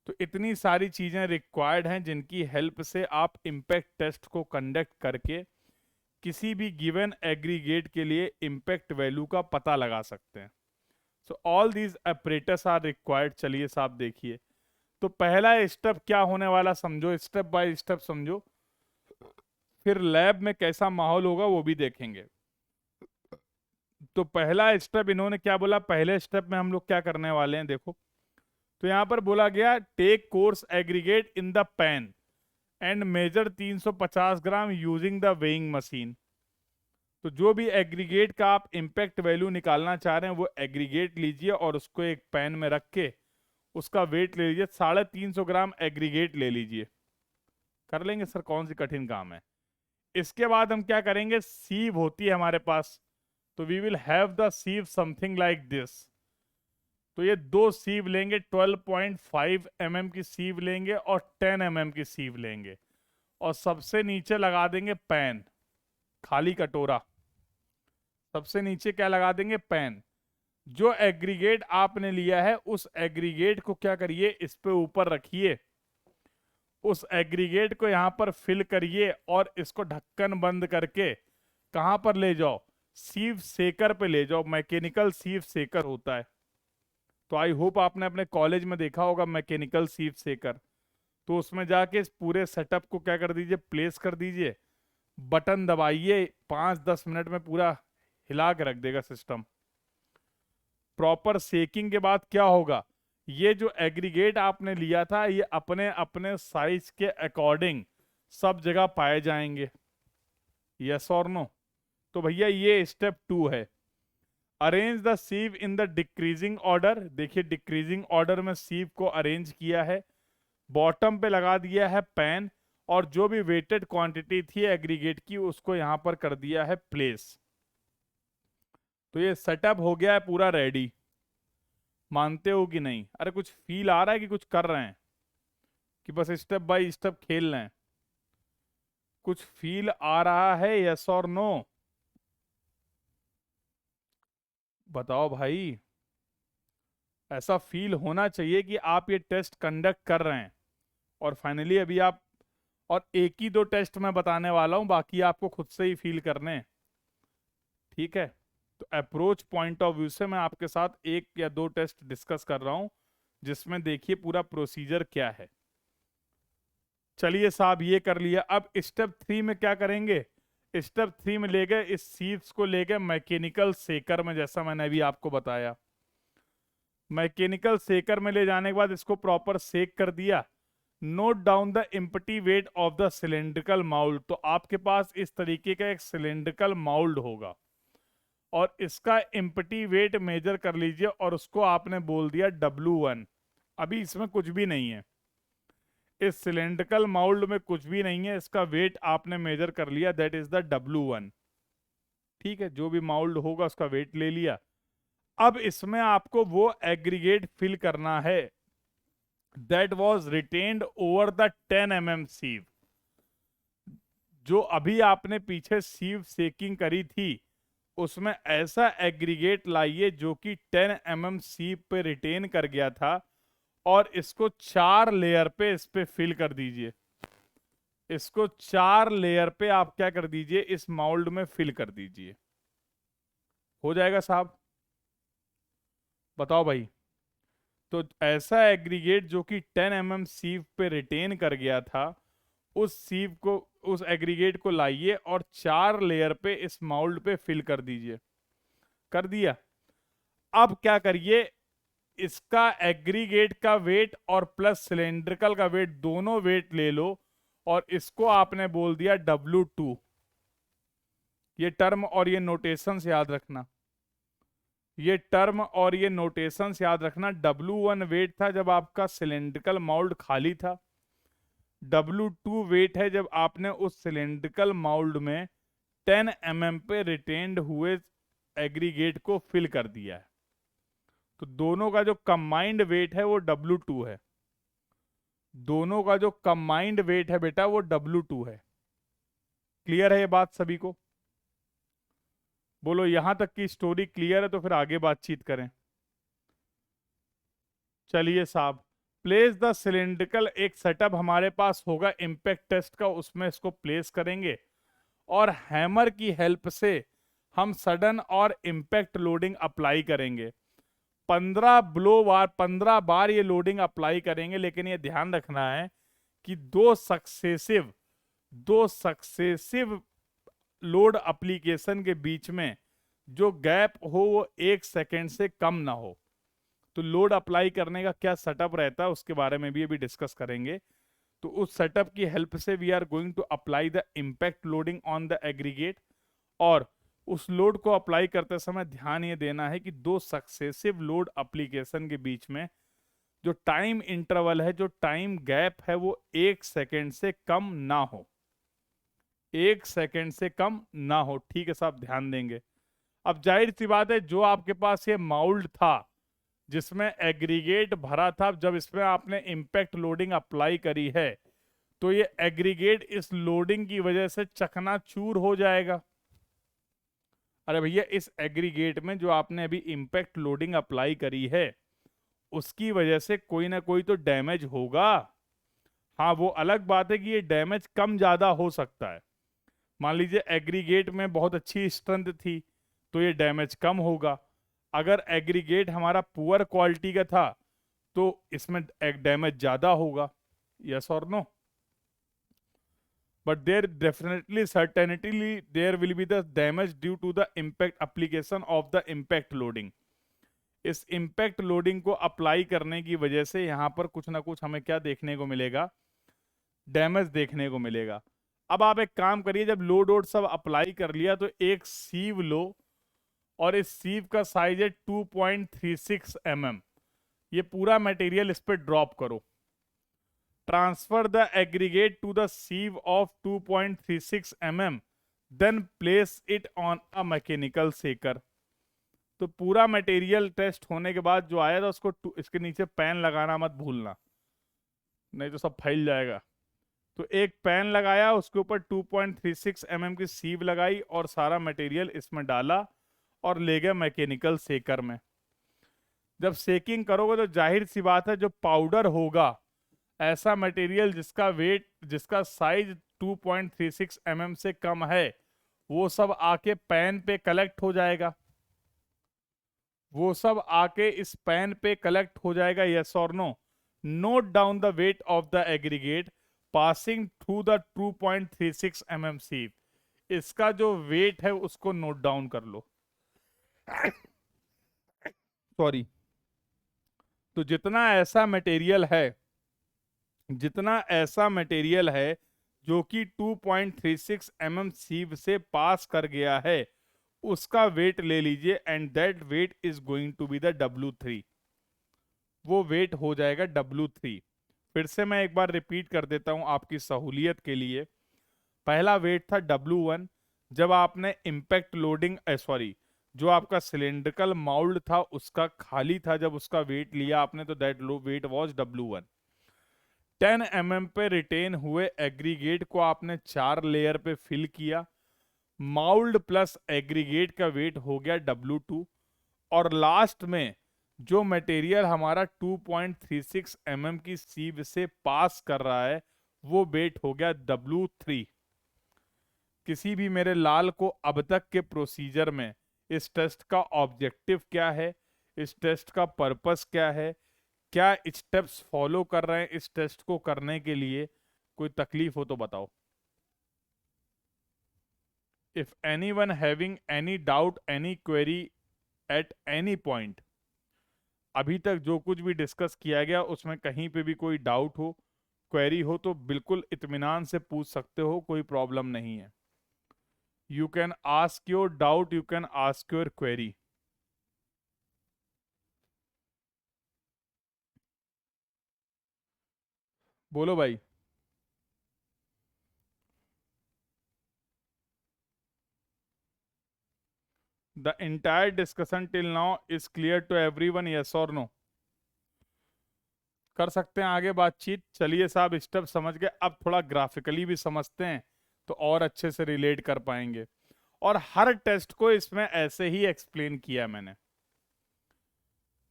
तो इतनी सारी चीजें रिक्वायर्ड हैं जिनकी हेल्प से आप इम्पैक्ट टेस्ट को कंडक्ट करके किसी भी गिवन एग्रीगेट के लिए इम्पैक्ट वैल्यू का पता लगा सकते हैं। So all these operators are required. चलिए साहब देखिए, तो पहला स्टेप क्या होने वाला समझो, स्टेप बाय स्टेप समझो, फिर लैब में कैसा माहौल होगा वो भी देखेंगे। तो पहला स्टेप इन्होंने क्या बोला, पहले स्टेप में हम लोग क्या करने वाले हैं देखो। तो यहां पर बोला गया take coarse aggregate in the pan and measure 350 gram using the weighing machine. तो जो भी एग्रीगेट का आप इम्पैक्ट वैल्यू निकालना चाह रहे हैं वो एग्रीगेट लीजिए और उसको एक पैन में रख के उसका वेट ले लीजिए, 350 ग्राम एग्रीगेट ले लीजिए। कर लेंगे सर, कौन सी कठिन काम है। इसके बाद हम क्या करेंगे, सीव होती है हमारे पास, तो we will have the sieve something like this. तो ये दो सीव लेंगे, 12.5 mm की सीव लेंगे और 10 mm की सीव लेंगे और सबसे नीचे लगा देंगे पैन, खाली कटोरा। सबसे नीचे क्या लगा देंगे, पैन। जो एग्रीगेट आपने लिया है उस एग्रीगेट को क्या करिए, इस पे ऊपर रखिए, उस एग्रीगेट को यहां पर फिल करिए और इसको ढक्कन बंद करके कहां पर ले जाओ, सीव सेकर पे ले जाओ। मैकेनिकल सीव सेकर होता है, तो आई होप आपने अपने कॉलेज में देखा होगा मैकेनिकल सीव सेकर। तो उसमें जाके इस पूरे सेटअप को क्या कर दीजिए, प्लेस कर दीजिए, बटन दबाइए, 5-10 मिनट में पूरा हिला के रख देगा सिस्टम। प्रॉपर सेकिंग के बाद क्या होगा, ये जो एग्रीगेट आपने लिया था ये अपने अपने साइज के अकॉर्डिंग सब जगह पाए जाएंगे, यस और नो। तो भैया ये स्टेप 2 है। Arrange the सीव in the decreasing order. देखिए डिक्रीजिंग ऑर्डर में सीव को अरेंज किया है, बॉटम पे लगा दिया है पैन और जो भी वेटेड क्वांटिटी थी एग्रीगेट की उसको यहां पर कर दिया है प्लेस। तो ये सेटअप हो गया है पूरा रेडी। मानते हो कि नहीं? अरे कुछ फील आ रहा है कि कुछ कर रहे हैं, कि बस स्टेप बाय स्टेप खेल रहे हैं? कुछ फील आ रहा है, यस और नो? बताओ भाई। ऐसा फील होना चाहिए कि आप ये टेस्ट कंडक्ट कर रहे हैं और फाइनली अभी आप, और एक ही दो टेस्ट मैं बताने वाला हूं, बाकी आपको खुद से ही फील करने हैं, ठीक है। तो अप्रोच पॉइंट ऑफ व्यू से मैं आपके साथ एक या दो टेस्ट डिस्कस कर रहा हूं जिसमें देखिए पूरा प्रोसीजर क्या है। चलिए साहब ये कर लिया। अब स्टेप 3 में क्या करेंगे, स्टेप 3 में ले गए इस सीव्स को, ले गए मैकेनिकल सेकर में, जैसा मैंने अभी आपको बताया। मैकेनिकल सेकर में ले जाने के बाद इसको प्रॉपर सेक कर दिया। Note down the empty wait of the cylindrical mould. तो आपके पास इस तरीके का एक सिलेंड्रिकल माउल्ड होगा और इसका एम्प्टी वेट मेजर कर लीजिए और उसको आपने बोल दिया W1। अभी इसमें कुछ भी नहीं है, इस सिलेंड्रिकल माउल्ड में कुछ भी नहीं है, इसका वेट आपने मेजर कर लिया, दैट इज द W1। ठीक है, जो भी माउल्ड होगा उसका वेट ले लिया। अब इसमें आपको वो एग्रीगेट फिल करना है that was retained over the 10 mm सीव। जो अभी आपने पीछे सीव सेकिंग करी थी उसमें ऐसा एग्रीगेट लाइए जो कि 10 mm सीव पे रिटेन कर गया था और इसको 4 लेयर पे इस पे फिल कर दीजिए। इसको 4 लेयर पे आप क्या कर दीजिए, इस माउल्ड में फिल कर दीजिए। हो जाएगा साहब? बताओ भाई। तो ऐसा एग्रीगेट जो कि 10 mm सीव पे रिटेन कर गया था, उस सीव को, उस एग्रीगेट को लाइए और 4 लेयर पे इस माउल्ड पे फिल कर दीजिए। कर दिया। अब क्या करिए, इसका एग्रीगेट का वेट और प्लस सिलेंड्रिकल का वेट दोनों वेट ले लो और इसको आपने बोल दिया W2। ये टर्म और ये नोटेशंस याद रखना, ये टर्म और ये नोटेशंस याद रखना। W1 वेट था जब आपका सिलेंड्रिकल माउल्ड खाली था, W2 वेट है जब आपने उस सिलेंड्रिकल माउल्ड में 10 mm पे रिटेन्ड हुए एग्रीगेट को फिल कर दिया है। तो दोनों का जो कंबाइंड वेट है वो W2 है। दोनों का जो कंबाइंड वेट है बेटा वो W2 है। क्लियर है ये बात सभी को? बोलो यहां तक की स्टोरी क्लियर है तो फिर आगे बातचीत करें। चलिए साहब, प्लेस द सिलेंड्रिकल, एक सेटअप हमारे पास होगा इम्पैक्ट टेस्ट का, उसमें इसको प्लेस करेंगे और हैमर की हेल्प से हम सडन और इम्पैक्ट लोडिंग अप्लाई करेंगे। 15 बार ये लोडिंग अप्लाई करेंगे, लेकिन ये ध्यान रखना है कि दो सक्सेसिव लोड एप्लीकेशन के बीच में जो गैप हो वो 1 सेकेंड से कम ना हो। तो लोड अप्लाई करने का क्या सेटअप रहता है उसके बारे में भी अभी डिस्कस करेंगे। तो उस सेटअप की हेल्प से we are going to apply the impact loading on the aggregate. और उस लोड को अप्लाई करते समय ध्यान ये देना है कि दो सक्सेसिव लोड एप्लीकेशन के बीच में जो टाइम इंटरवल है, जो टाइम गैप है, वो 1 सेकेंड से कम ना हो। 1 सेकेंड से कम ना हो। ठीक है साहब, ध्यान देंगे। अब जाहिर सी बात है, जो आपके पास ये माउल्ड था जिसमें एग्रीगेट भरा था, जब इसमें आपने इम्पैक्ट लोडिंग अप्लाई करी है तो ये एग्रीगेट इस लोडिंग की वजह से चकनाचूर हो जाएगा। अरे भैया, इस एग्रीगेट में जो आपने अभी इम्पैक्ट लोडिंग अप्लाई करी है उसकी वजह से कोई ना कोई तो डैमेज होगा। हाँ, वो अलग बात है कि ये डैमेज कम ज्यादा हो सकता है। मान लीजिए एग्रीगेट में बहुत अच्छी स्ट्रेंथ थी तो ये डैमेज कम होगा। अगर एग्रीगेट हमारा पुअर क्वालिटी का था तो इसमें एक डैमेज ज्यादा होगा। यस और no? but there definitely certainly there will be the damage due to the impact application of the impact loading। इस इम्पैक्ट लोडिंग को अप्लाई करने की वजह से यहां पर कुछ ना कुछ हमें क्या देखने को मिलेगा? डैमेज देखने को मिलेगा। अब आप एक काम करिए, जब लोड वोड सब अप्लाई कर लिया तो एक सीव लो और इस सीव का साइज है 2.36 mm। ये पूरा मटेरियल इस पर ड्रॉप करो। Transfer the aggregate to the sieve of 2.36 mm, then place it on a mechanical shaker. तो पूरा मटेरियल टेस्ट होने के बाद जो आया था उसको इसके नीचे पैन लगाना मत भूलना, नहीं तो सब फैल जाएगा। तो एक पैन लगाया, उसके ऊपर 2.36 mm की सीव लगाई और सारा मटेरियल इसमें डाला और ले गया मैकेनिकल सेकर में। जब सेकिंग करोगे तो जाहिर सी बात है, जो पाउडर होगा, ऐसा मटेरियल जिसका वेट, जिसका साइज 2.36 mm से कम है, वो सब आके पैन पे कलेक्ट हो जाएगा। वो सब आके इस पैन पे कलेक्ट हो जाएगा। यस और no? Note down the weight of the aggregate passing through the 2.36 mm sieve. इसका जो वेट है उसको नोट डाउन कर लो। सॉरी। तो जितना ऐसा मटेरियल है जो कि 2.36 mm सीव से पास कर गया है, उसका वेट ले लीजिए and that weight is going to be the W3। वो वेट हो जाएगा W3। फिर से मैं एक बार रिपीट कर देता हूं आपकी सहूलियत के लिए। पहला वेट था W1, जब आपने इम्पैक्ट लोडिंग सॉरी, जो आपका सिलेंड्रिकल माउल्ड था उसका खाली था, जब उसका वेट लिया आपने तो that wait was W1। 10 mm पे रिटेन हुए एग्रीगेट को आपने 4 लेयर पे फिल किया। माउल्ड प्लस एग्रीगेट का वेट हो गया W2। और लास्ट में जो मटेरियल हमारा 2.36 mm की सीव से पास कर रहा है वो वेट हो गया W3। किसी भी मेरे लाल को अब तक के प्रोसीजर में इस टेस्ट का ऑब्जेक्टिव क्या है, इस टेस्ट का पर्पस क्या है, क्या स्टेप्स फॉलो कर रहे हैं इस टेस्ट को करने के लिए, कोई तकलीफ हो तो बताओ। If anyone having any doubt, any query at any point, अभी तक जो कुछ भी डिस्कस किया गया उसमें कहीं पे भी कोई डाउट हो, क्वेरी हो तो बिल्कुल इत्मीनान से पूछ सकते हो, कोई प्रॉब्लम नहीं है। You can ask your doubt, you can ask your query. बोलो भाई। The entire discussion till now is clear to everyone, yes और नो? कर सकते हैं आगे बातचीत? चलिए साहब, स्टेप समझ गए, अब थोड़ा ग्राफिकली भी समझते हैं तो और अच्छे से रिलेट कर पाएंगे। और हर टेस्ट को इसमें ऐसे ही एक्सप्लेन किया मैंने।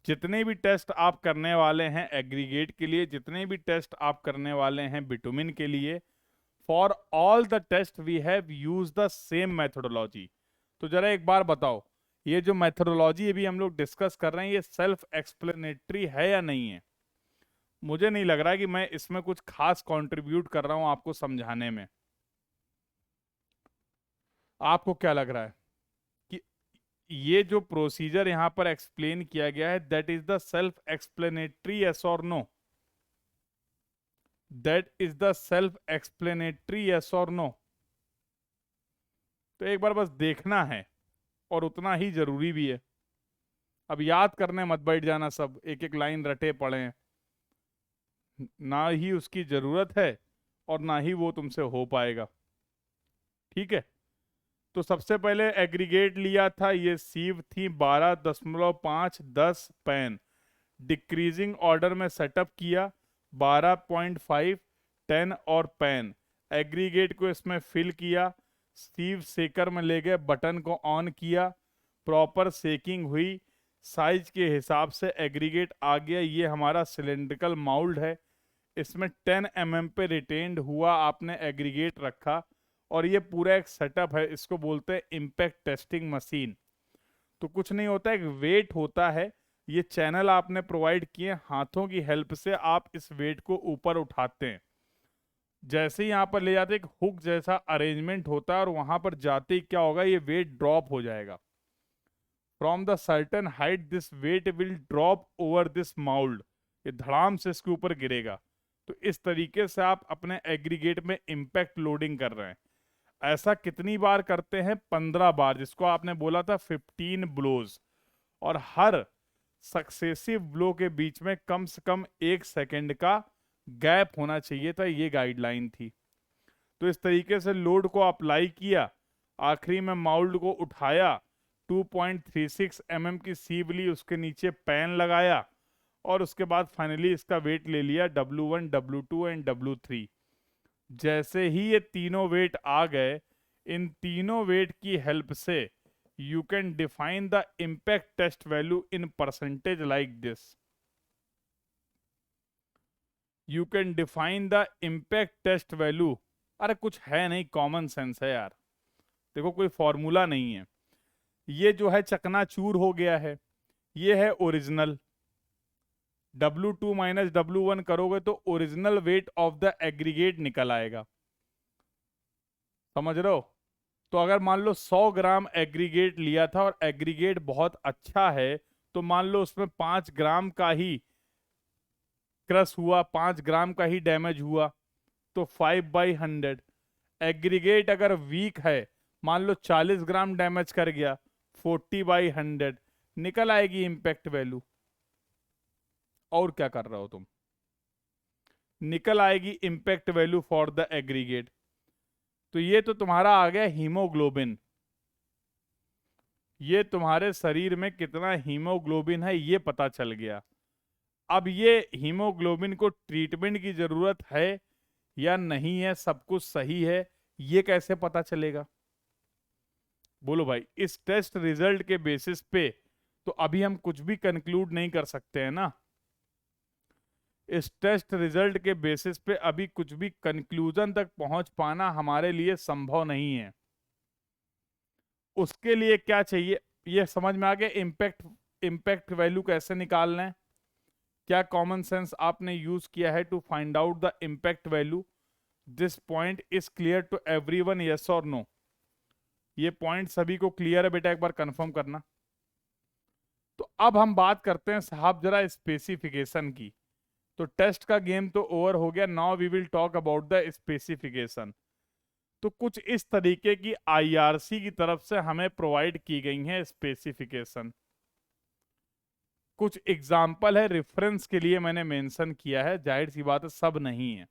जितने भी टेस्ट आप करने वाले हैं एग्रीगेट के लिए, जितने भी टेस्ट आप करने वाले हैं बिटुमिन के लिए, for all the test we have use the same methodology. तो जरा एक बार बताओ, ये जो मेथोडोलॉजी अभी हम लोग डिस्कस कर रहे हैं, ये सेल्फ एक्सप्लेनेटरी है या नहीं है? मुझे नहीं लग रहा है कि मैं इसमें कुछ खास कंट्रीब्यूट कर रहा हूं आपको समझाने में। आपको क्या लग रहा है कि ये जो प्रोसीजर यहां पर एक्सप्लेन किया गया है, that is the self explanatory, yes और no? That is the self explanatory, yes और नो? तो एक बार बस देखना है, और उतना ही जरूरी भी है। अब याद करने मत बैठ जाना सब, एक एक लाइन रटे पड़े, ना ही उसकी जरूरत है और ना ही वो तुमसे हो पाएगा। ठीक है, तो सबसे पहले एग्रीगेट लिया था, ये सीव थी 12.5 10 पेन, डिक्रीजिंग ऑर्डर में सेटअप किया 12.5 10 और पेन। एग्रीगेट को इसमें फिल किया, सीव सेकर में ले गए, बटन को ऑन किया, प्रॉपर सेकिंग हुई, साइज के हिसाब से एग्रीगेट आ गया। ये हमारा सिलेंड्रिकल माउल्ड है, इसमें 10 mm पे रिटेन्ड हुआ आपने एग्रीगेट रखा, और ये पूरा एक सेटअप है, इसको बोलते हैं इम्पैक्ट टेस्टिंग मशीन। तो कुछ नहीं होता, एक वेट होता है, ये चैनल आपने प्रोवाइड किए, हाथों की हेल्प से आप इस वेट को ऊपर उठाते हैं। जैसे ही यहाँ पर ले जाते एक हुक जैसा अरेंजमेंट होता है, और वहां पर जाते ही क्या होगा, ये वेट ड्रॉप हो जाएगा। From the certain height this weight will drop over this mould, ये धड़ाम से इसके ऊपर गिरेगा। तो इस तरीके से आप अपने एग्रीगेट में इम्पैक्ट लोडिंग कर रहे हैं। ऐसा कितनी बार करते हैं? 15 बार, जिसको आपने बोला था 15 ब्लोज। और हर सक्सेसिव ब्लो के बीच में कम से कम 1 सेकेंड का गैप होना चाहिए था, ये गाइडलाइन थी। तो इस तरीके से लोड को अप्लाई किया, आखिरी में माउल्ड को उठाया, 2.36 mm की सीव ली, उसके नीचे पैन लगाया, और उसके बाद फाइनली इसका वेट ले लिया W1 W2 एंड W3। जैसे ही ये तीनों वेट आ गए, इन तीनों वेट की हेल्प से you can define the impact test value in percentage like this. You can define the impact test value. अरे कुछ है नहीं, कॉमन सेंस है यार। देखो कोई फॉर्मूला नहीं है, ये जो है चकनाचूर हो गया है, ये है ओरिजिनल। W2 माइनस W1 करोगे तो original wait of the aggregate निकल आएगा। समझ रहे हो? तो अगर मान लो 100 ग्राम एग्रीगेट लिया था और एग्रीगेट बहुत अच्छा है, तो मान लो उसमें 5 ग्राम का ही क्रश हुआ, 5 ग्राम का ही डैमेज हुआ, तो 5/100। एग्रीगेट अगर वीक है, मान लो 40 ग्राम डैमेज कर गया, 40/100 निकल आएगी इम्पैक्ट वैल्यू। और क्या कर रहे हो तुम? निकल आएगी impact value for the aggregate. तो ये तो तुम्हारा आ गया हीमोग्लोबिन। ये तुम्हारे शरीर में कितना हीमोग्लोबिन है ये पता चल गया। अब ये हीमोग्लोबिन को ट्रीटमेंट की जरूरत है या नहीं है, सब कुछ सही है, ये कैसे पता चलेगा? बोलो भाई, इस टेस्ट रिजल्ट के बेसिस पे तो अभी हम कुछ भी कंक्लूड नहीं कर सकते हैं ना। इस टेस्ट रिजल्ट के बेसिस पे अभी कुछ भी कंक्लूजन तक पहुंच पाना हमारे लिए संभव नहीं है। उसके लिए क्या चाहिए, ये समझ में आ गया। इम्पैक्ट वैल्यू कैसे निकालना है, क्या कॉमन सेंस आपने यूज किया है to find out the impact value? This point is clear to everyone, yes और नो? ये पॉइंट सभी को क्लियर है बेटा? एक बार कंफर्म करना। तो अब हम बात करते हैं साहब जरा स्पेसिफिकेशन की। तो टेस्ट का गेम तो ओवर हो गया, now we will talk about the specification. तो कुछ इस तरीके की आईआरसी की तरफ से हमें प्रोवाइड की गई है स्पेसिफिकेशन। कुछ एग्जाम्पल है, रेफरेंस के लिए मैंने मेंशन किया है, जाहिर सी बात है सब नहीं है।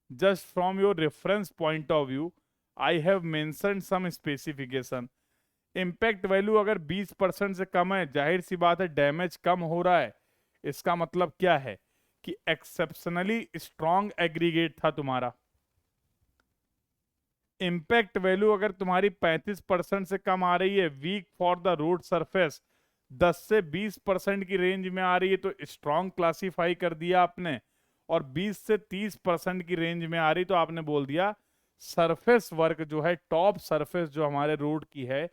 Just from your reference point of view I have mentioned some specification. Impact value अगर 20% से कम है, जाहिर सी बात है डैमेज कम हो रहा है। इसका मतलब क्या है कि एक्सेप्शनली स्ट्रॉन्ग एग्रीगेट था तुम्हारा। इम्पैक्ट वैल्यू अगर तुम्हारी 35% से कम आ रही है, weak for the road surface, 10 से 20% की रेंज में आ रही है तो स्ट्रॉन्ग क्लासीफाई कर दिया आपने, और 20 से 30% की रेंज में आ रही तो आपने बोल दिया सरफेस वर्क जो है, टॉप सरफेस जो हमारे रोड की है,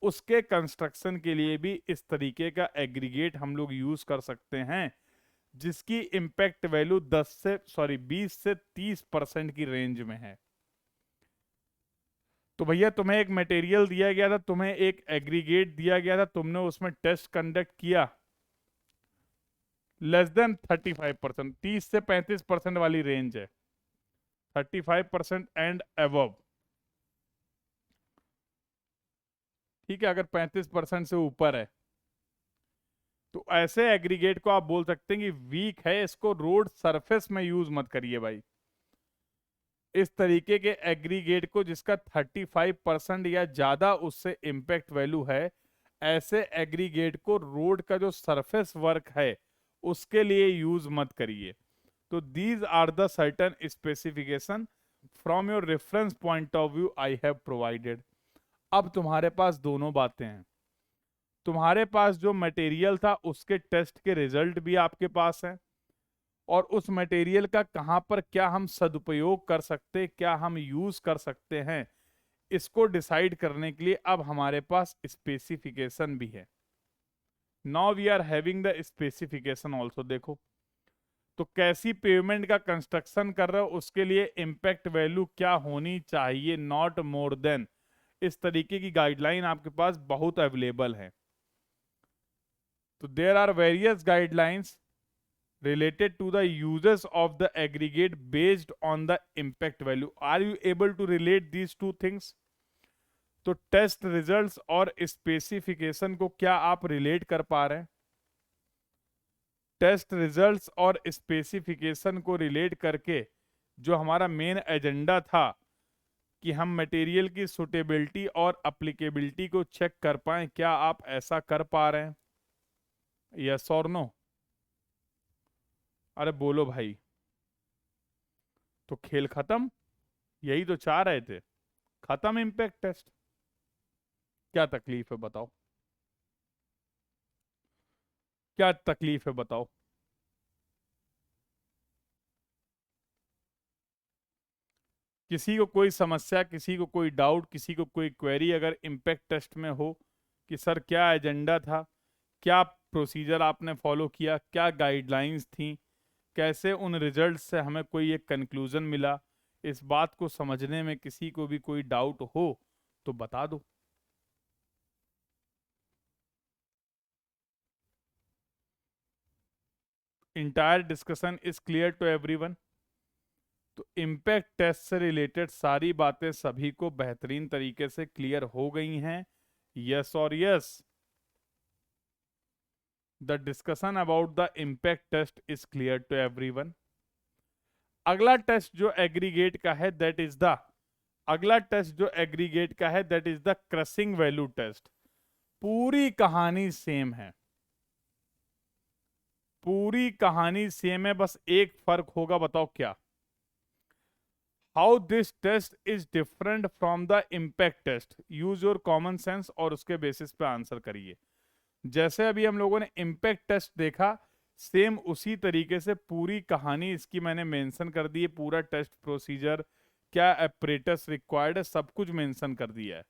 उसके कंस्ट्रक्शन के लिए भी इस तरीके का एग्रीगेट हम लोग यूज कर सकते हैं, जिसकी इम्पैक्ट वैल्यू 20 से 30% की रेंज में है। तो भैया तुम्हें एक मटेरियल दिया गया था, तुम्हें एक एग्रीगेट दिया गया था, तुमने उसमें टेस्ट कंडक्ट किया, लेस देन 35%, 30 से 35% वाली रेंज है, 35% एंड अबव। ठीक है, अगर 35% से ऊपर है तो ऐसे एग्रीगेट को आप बोल सकते हैं कि वीक है, इसको रोड सरफेस में यूज मत करिए भाई। इस तरीके के एग्रीगेट को जिसका 35% या ज्यादा उससे इम्पैक्ट वैल्यू है, ऐसे एग्रीगेट को रोड का जो सरफेस वर्क है उसके लिए यूज मत करिए। तो these are the certain specification from your reference point of view I have provided. अब तुम्हारे पास दोनों बातें हैं, तुम्हारे पास जो मटेरियल था उसके टेस्ट के रिजल्ट भी आपके पास हैं, और उस मटेरियल का कहां पर क्या हम सदुपयोग कर सकते, क्या हम यूज कर सकते हैं, इसको डिसाइड करने के लिए अब हमारे पास स्पेसिफिकेशन भी है। Now we are having the specification also. देखो तो कैसी पेमेंट का कंस्ट्रक्शन कर रहे हो उसके लिए इम्पैक्ट वैल्यू क्या होनी चाहिए, नॉट मोर देन। इस तरीके की गाइडलाइन आपके पास बहुत अवेलेबल है। तो there are various guidelines related to the uses of the aggregate based on the impact value. Are you able to relate these two things? तो टेस्ट रिजल्ट्स और specification को क्या आप रिलेट कर पा रहे हैं? टेस्ट रिजल्ट्स और स्पेसिफिकेशन को रिलेट करके जो हमारा मेन एजेंडा था कि हम मटेरियल की सुटेबिलिटी और अप्लीकेबिलिटी को चेक कर पाएं, क्या आप ऐसा कर पा रहे हैं? यस और नो? अरे बोलो भाई। तो खेल खत्म, यही तो चाह रहे थे, खत्म इम्पैक्ट टेस्ट। क्या तकलीफ है बताओ, क्या तकलीफ है बताओ? किसी को कोई समस्या, किसी को कोई डाउट, किसी को कोई क्वेरी अगर इम्पैक्ट टेस्ट में हो कि सर क्या एजेंडा था, क्या प्रोसीजर आपने फॉलो किया, क्या गाइडलाइंस थी, कैसे उन रिजल्ट से हमें कोई एक कंक्लूजन मिला, इस बात को समझने में किसी को भी कोई डाउट हो तो बता दो। Entire discussion is clear to everyone? तो इम्पैक्ट टेस्ट से रिलेटेड सारी बातें सभी को बेहतरीन तरीके से क्लियर हो गई हैं? यस और yes? The discussion about the impact test is clear to everyone? अगला टेस्ट जो एग्रीगेट का है दैट इज द अगला टेस्ट जो एग्रीगेट का है that is the crushing value test. पूरी कहानी सेम है, पूरी कहानी सेम है, बस एक फर्क होगा, बताओ क्या? How this test is different from the impact test. Use your common sense और उसके बेसिस पे आंसर करिए। जैसे अभी हम लोगों ने इम्पैक्ट टेस्ट देखा, सेम उसी तरीके से पूरी कहानी इसकी मैंने मेंशन कर दी है, पूरा टेस्ट प्रोसीजर, क्या एपरेटस रिक्वायर्ड है, सब कुछ मेंशन कर दिया है।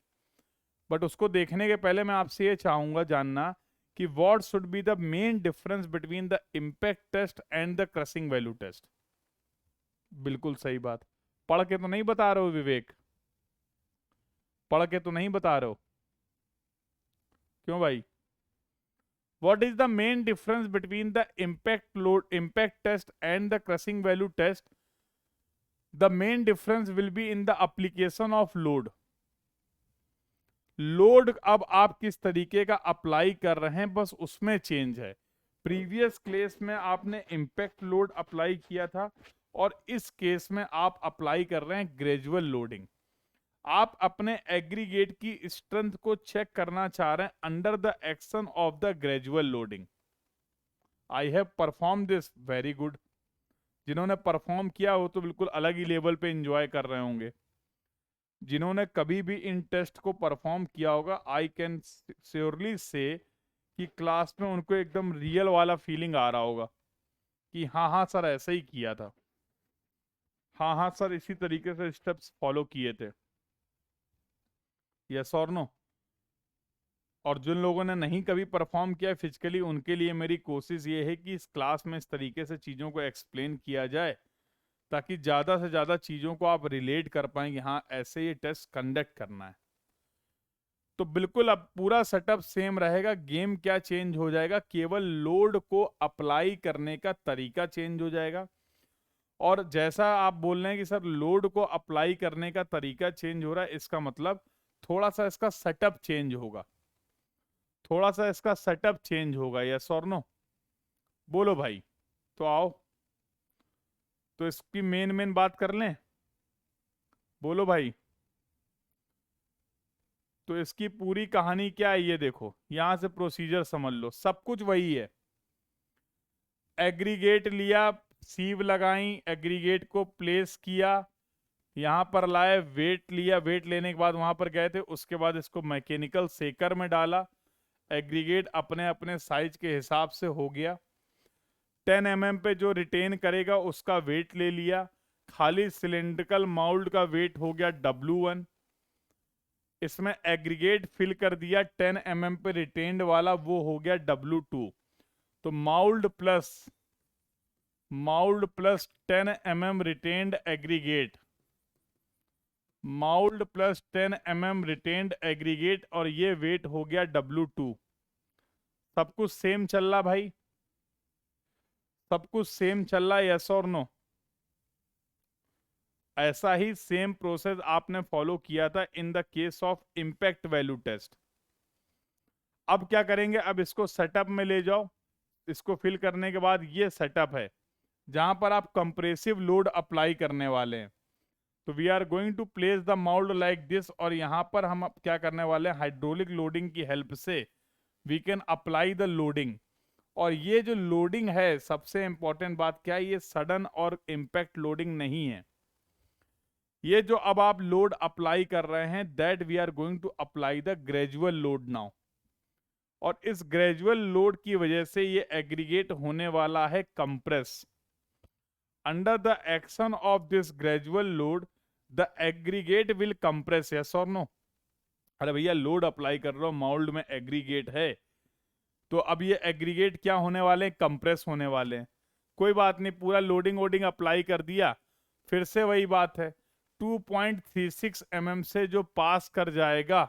बट उसको देखने के पहले मैं आपसे ये चाहूंगा जानना कि what should be the main difference between the impact test and the crushing value test. बिल्कुल सही बात, पढ़ के तो नहीं बता रहे हो विवेक? पढ़ के तो नहीं बता रहे हो? क्यों भाई? What is the main difference between the impact test and the crushing value test? The main difference will be in the application of load. Load अब आप किस तरीके का अप्लाई कर रहे हैं, बस उसमें चेंज है। प्रीवियस केस में आपने इम्पैक्ट लोड अप्लाई किया था और इस केस में आप अप्लाई कर रहे हैं ग्रेजुअल लोडिंग। आप अपने एग्रीगेट की स्ट्रेंथ को चेक करना चाह रहे हैं under the action of the gradual loading. I have perform this, very good. जिन्होंने परफॉर्म किया वो तो बिल्कुल अलग ही लेवल पे एंजॉय कर रहे होंगे। जिन्होंने कभी भी इन टेस्ट को परफॉर्म किया होगा, आई कैन श्योरली से कि क्लास में उनको एकदम रियल वाला फीलिंग आ रहा होगा कि हाँ हाँ सर ऐसे ही किया था, हाँ हाँ सर इसी तरीके से स्टेप्स फॉलो किए थे। यस और नो? और जिन लोगों ने नहीं कभी परफॉर्म किया फिजिकली, उनके लिए मेरी कोशिश ये है कि इस क्लास में इस तरीके से चीज़ों को एक्सप्लेन किया जाए ताकि ज़्यादा से ज़्यादा चीज़ों को आप रिलेट कर पाएं कि हाँ ऐसे ये टेस्ट कंडक्ट करना है। तो बिल्कुल अब पूरा सेटअप सेम रहेगा। गेम क्या चेंज हो जाएगा, केवल लोड को अप्लाई करने का तरीका चेंज हो जाएगा। और जैसा आप बोल रहे हैं कि सर लोड को अप्लाई करने का तरीका चेंज हो रहा है, इसका मतलब थोड़ा सा इसका सेटअप चेंज होगा, थोड़ा सा इसका सेटअप चेंज होगा। यस और नो? बोलो भाई। तो आओ, तो इसकी मेन बात कर लें। बोलो भाई। तो इसकी पूरी कहानी क्या है ये देखो, यहां से प्रोसीजर समझ लो, सब कुछ वही है। एग्रीगेट लिया, सीव लगाई, एग्रीगेट को प्लेस किया, यहां पर लाए, वेट लिया, वेट लेने के बाद वहां पर गए थे, उसके बाद इसको मैकेनिकल सेकर में डाला, एग्रीगेट अपने अपने साइज के हिसाब से हो गया। 10 mm पे जो रिटेन करेगा उसका वेट ले लिया, खाली सिलेंड्रिकल माउल्ड का वेट हो गया W1। इसमें एग्रीगेट फिल कर दिया 10 mm पे रिटेन्ड वाला, वो हो गया W2। तो mould plus 10 mm retained aggregate, mould plus 10 mm retained aggregate, और ये वेट हो गया W2। सब कुछ सेम चल रहा भाई, सब कुछ सेम चल रहा है। यस और नो? ऐसा ही सेम प्रोसेस आपने फॉलो किया था in the case of impact value test. अब क्या करेंगे, अब इसको सेटअप में ले जाओ। इसको फिल करने के बाद ये सेटअप है जहां पर आप कंप्रेसिव लोड अप्लाई करने वाले हैं। तो we are going to place the mould like this, और यहां पर हम अब क्या करने वाले हैं, हाइड्रोलिक लोडिंग की हेल्प से we can apply the loading. और ये जो लोडिंग है, सबसे इंपॉर्टेंट बात क्या है, ये सडन और इम्पैक्ट लोडिंग नहीं है। ये जो अब आप लोड अप्लाई कर रहे हैं, that we are going to apply the gradual load now. और इस ग्रेजुअल लोड की वजह से ये एग्रीगेट होने वाला है compress. Under the action of this gradual load the aggregate will compress. Yes और नो? अरे भैया लोड अप्लाई कर रहा हूं, माउल्ड में एग्रीगेट है, तो अब ये एग्रीगेट क्या होने वाले हैं, कंप्रेस होने वाले हैं। कोई बात नहीं, पूरा लोडिंग वोडिंग अप्लाई कर दिया, फिर से वही बात है, 2.36 mm से जो पास कर जाएगा,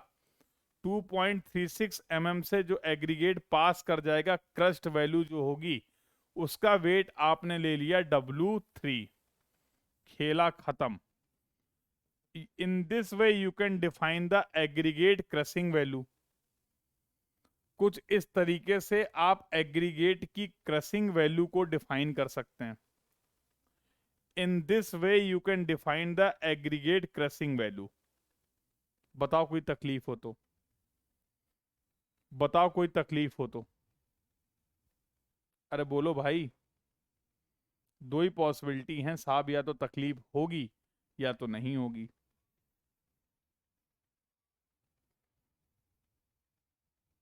2.36 mm से जो एग्रीगेट पास कर जाएगा, क्रस्ट वैल्यू जो होगी उसका वेट आपने ले लिया W3। खेला खत्म। इन this way you can define the aggregate crossing value. कुछ इस तरीके से आप एग्रीगेट की क्रसिंग वैल्यू को डिफाइन कर सकते हैं। इन this way you can define the aggregate crossing value. बताओ कोई तकलीफ हो तो, बताओ कोई तकलीफ हो तो। अरे बोलो भाई। दो ही पॉसिबिलिटी हैं साहब, या तो तकलीफ होगी या तो नहीं होगी।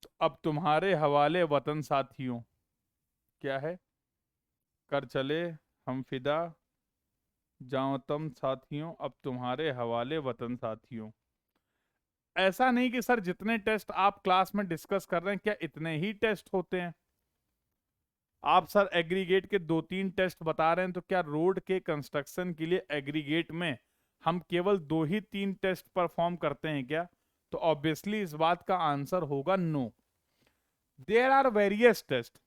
तो अब तुम्हारे हवाले वतन साथियों, क्या है, कर चले हम फिदा, जाओ तुम साथियों, अब तुम्हारे हवाले वतन साथियों। ऐसा नहीं कि सर जितने टेस्ट आप क्लास में डिस्कस कर रहे हैं क्या इतने ही टेस्ट होते हैं। आप सर एग्रीगेट के 2-3 टेस्ट बता रहे हैं, तो क्या रोड के कंस्ट्रक्शन के लिए एग्रीगेट में हम केवल 2 ही 3 टेस्ट परफॉर्म करते हैं क्या? तो ऑब्वियसली इस बात का आंसर होगा no. There are various test,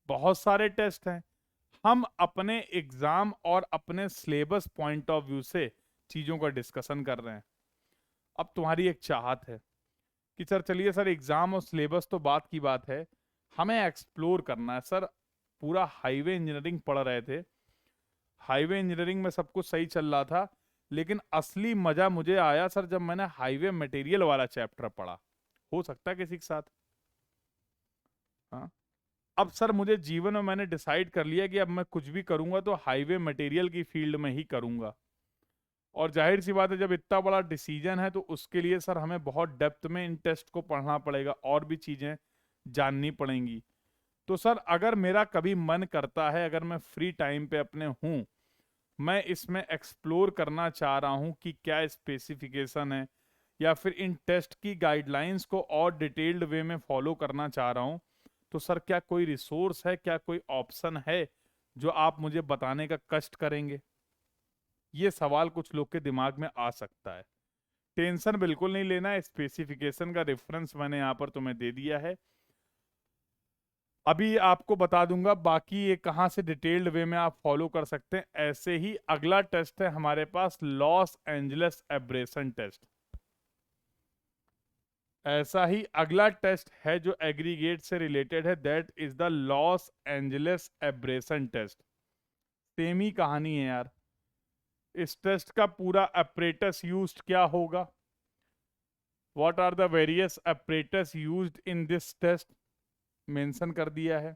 बहुत सारे टेस्ट हैं। हम अपने एग्जाम और अपने सिलेबस पॉइंट ऑफ व्यू से चीजों का डिस्कशन कर रहे हैं। अब तुम्हारी एक चाहत है कि सर चलिए सर एग्जाम और सिलेबस तो बात की बात है, हमें एक्सप्लोर करना है। सर पूरा हाईवे इंजीनियरिंग पढ़ रहे थे, हाईवे इंजीनियरिंग में सब कुछ सही चल रहा था, लेकिन असली मजा मुझे आया सर जब मैंने हाईवे मटेरियल वाला चैप्टर पढ़ा। हो सकता है किसी के साथ। हाँ। अब सर मुझे जीवन में मैंने डिसाइड कर लिया कि अब मैं कुछ भी करूंगा तो हाईवे मटेरियल की फील्ड में ही करूंगा। और जाहिर सी बात है जब इतना बड़ा डिसीजन है तो उसके लिए सर हमें बहुत डेप्थ में इन टेस्ट को पढ़ना पड़ेगा और भी चीजें जाननी पड़ेंगी। तो सर अगर मेरा कभी मन करता है, अगर मैं फ्री टाइम पे अपने हूं, मैं इसमें एक्सप्लोर करना चाह रहा हूं कि क्या स्पेसिफिकेशन है, या फिर इन टेस्ट की गाइडलाइंस को और डिटेल्ड वे में फॉलो करना चाह रहा हूं, तो सर क्या कोई रिसोर्स है, क्या कोई ऑप्शन है जो आप मुझे बताने का कष्ट करेंगे? ये सवाल कुछ लोग के दिमाग में आ सकता है। टेंशन बिल्कुल नहीं लेना है, स्पेसिफिकेशन का रेफरेंस मैंने यहाँ पर तुम्हें दे दिया है। अभी आपको बता दूंगा बाकी ये कहाँ से डिटेल्ड वे में आप फॉलो कर सकते हैं। ऐसे ही अगला टेस्ट है हमारे पास लॉस एंजलस एब्रेशन टेस्ट। ऐसा ही अगला टेस्ट है जो एग्रीगेट से रिलेटेड है, that is the Los Angeles abrasion test. Same ही कहानी है यार। इस टेस्ट का पूरा अपरेटस यूज्ड क्या होगा, what are the various apparatus used in this test, mention कर दिया है।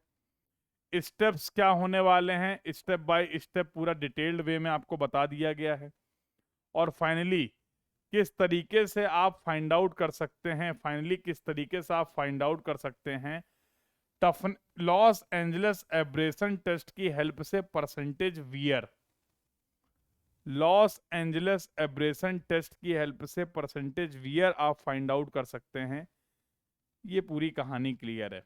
स्टेप्स क्या होने वाले हैं, स्टेप बाय स्टेप पूरा डिटेल्ड वे में आपको बता दिया गया है। और फाइनली किस तरीके से आप फाइंड आउट कर सकते हैं, फाइनली किस तरीके से आप फाइंड आउट कर सकते हैं tough Los Angeles abrasion test की हेल्प से percentage wear. Los Angeles abrasion test की हेल्प से परसेंटेज वियर आप फाइंड आउट कर सकते हैं। ये पूरी कहानी क्लियर है।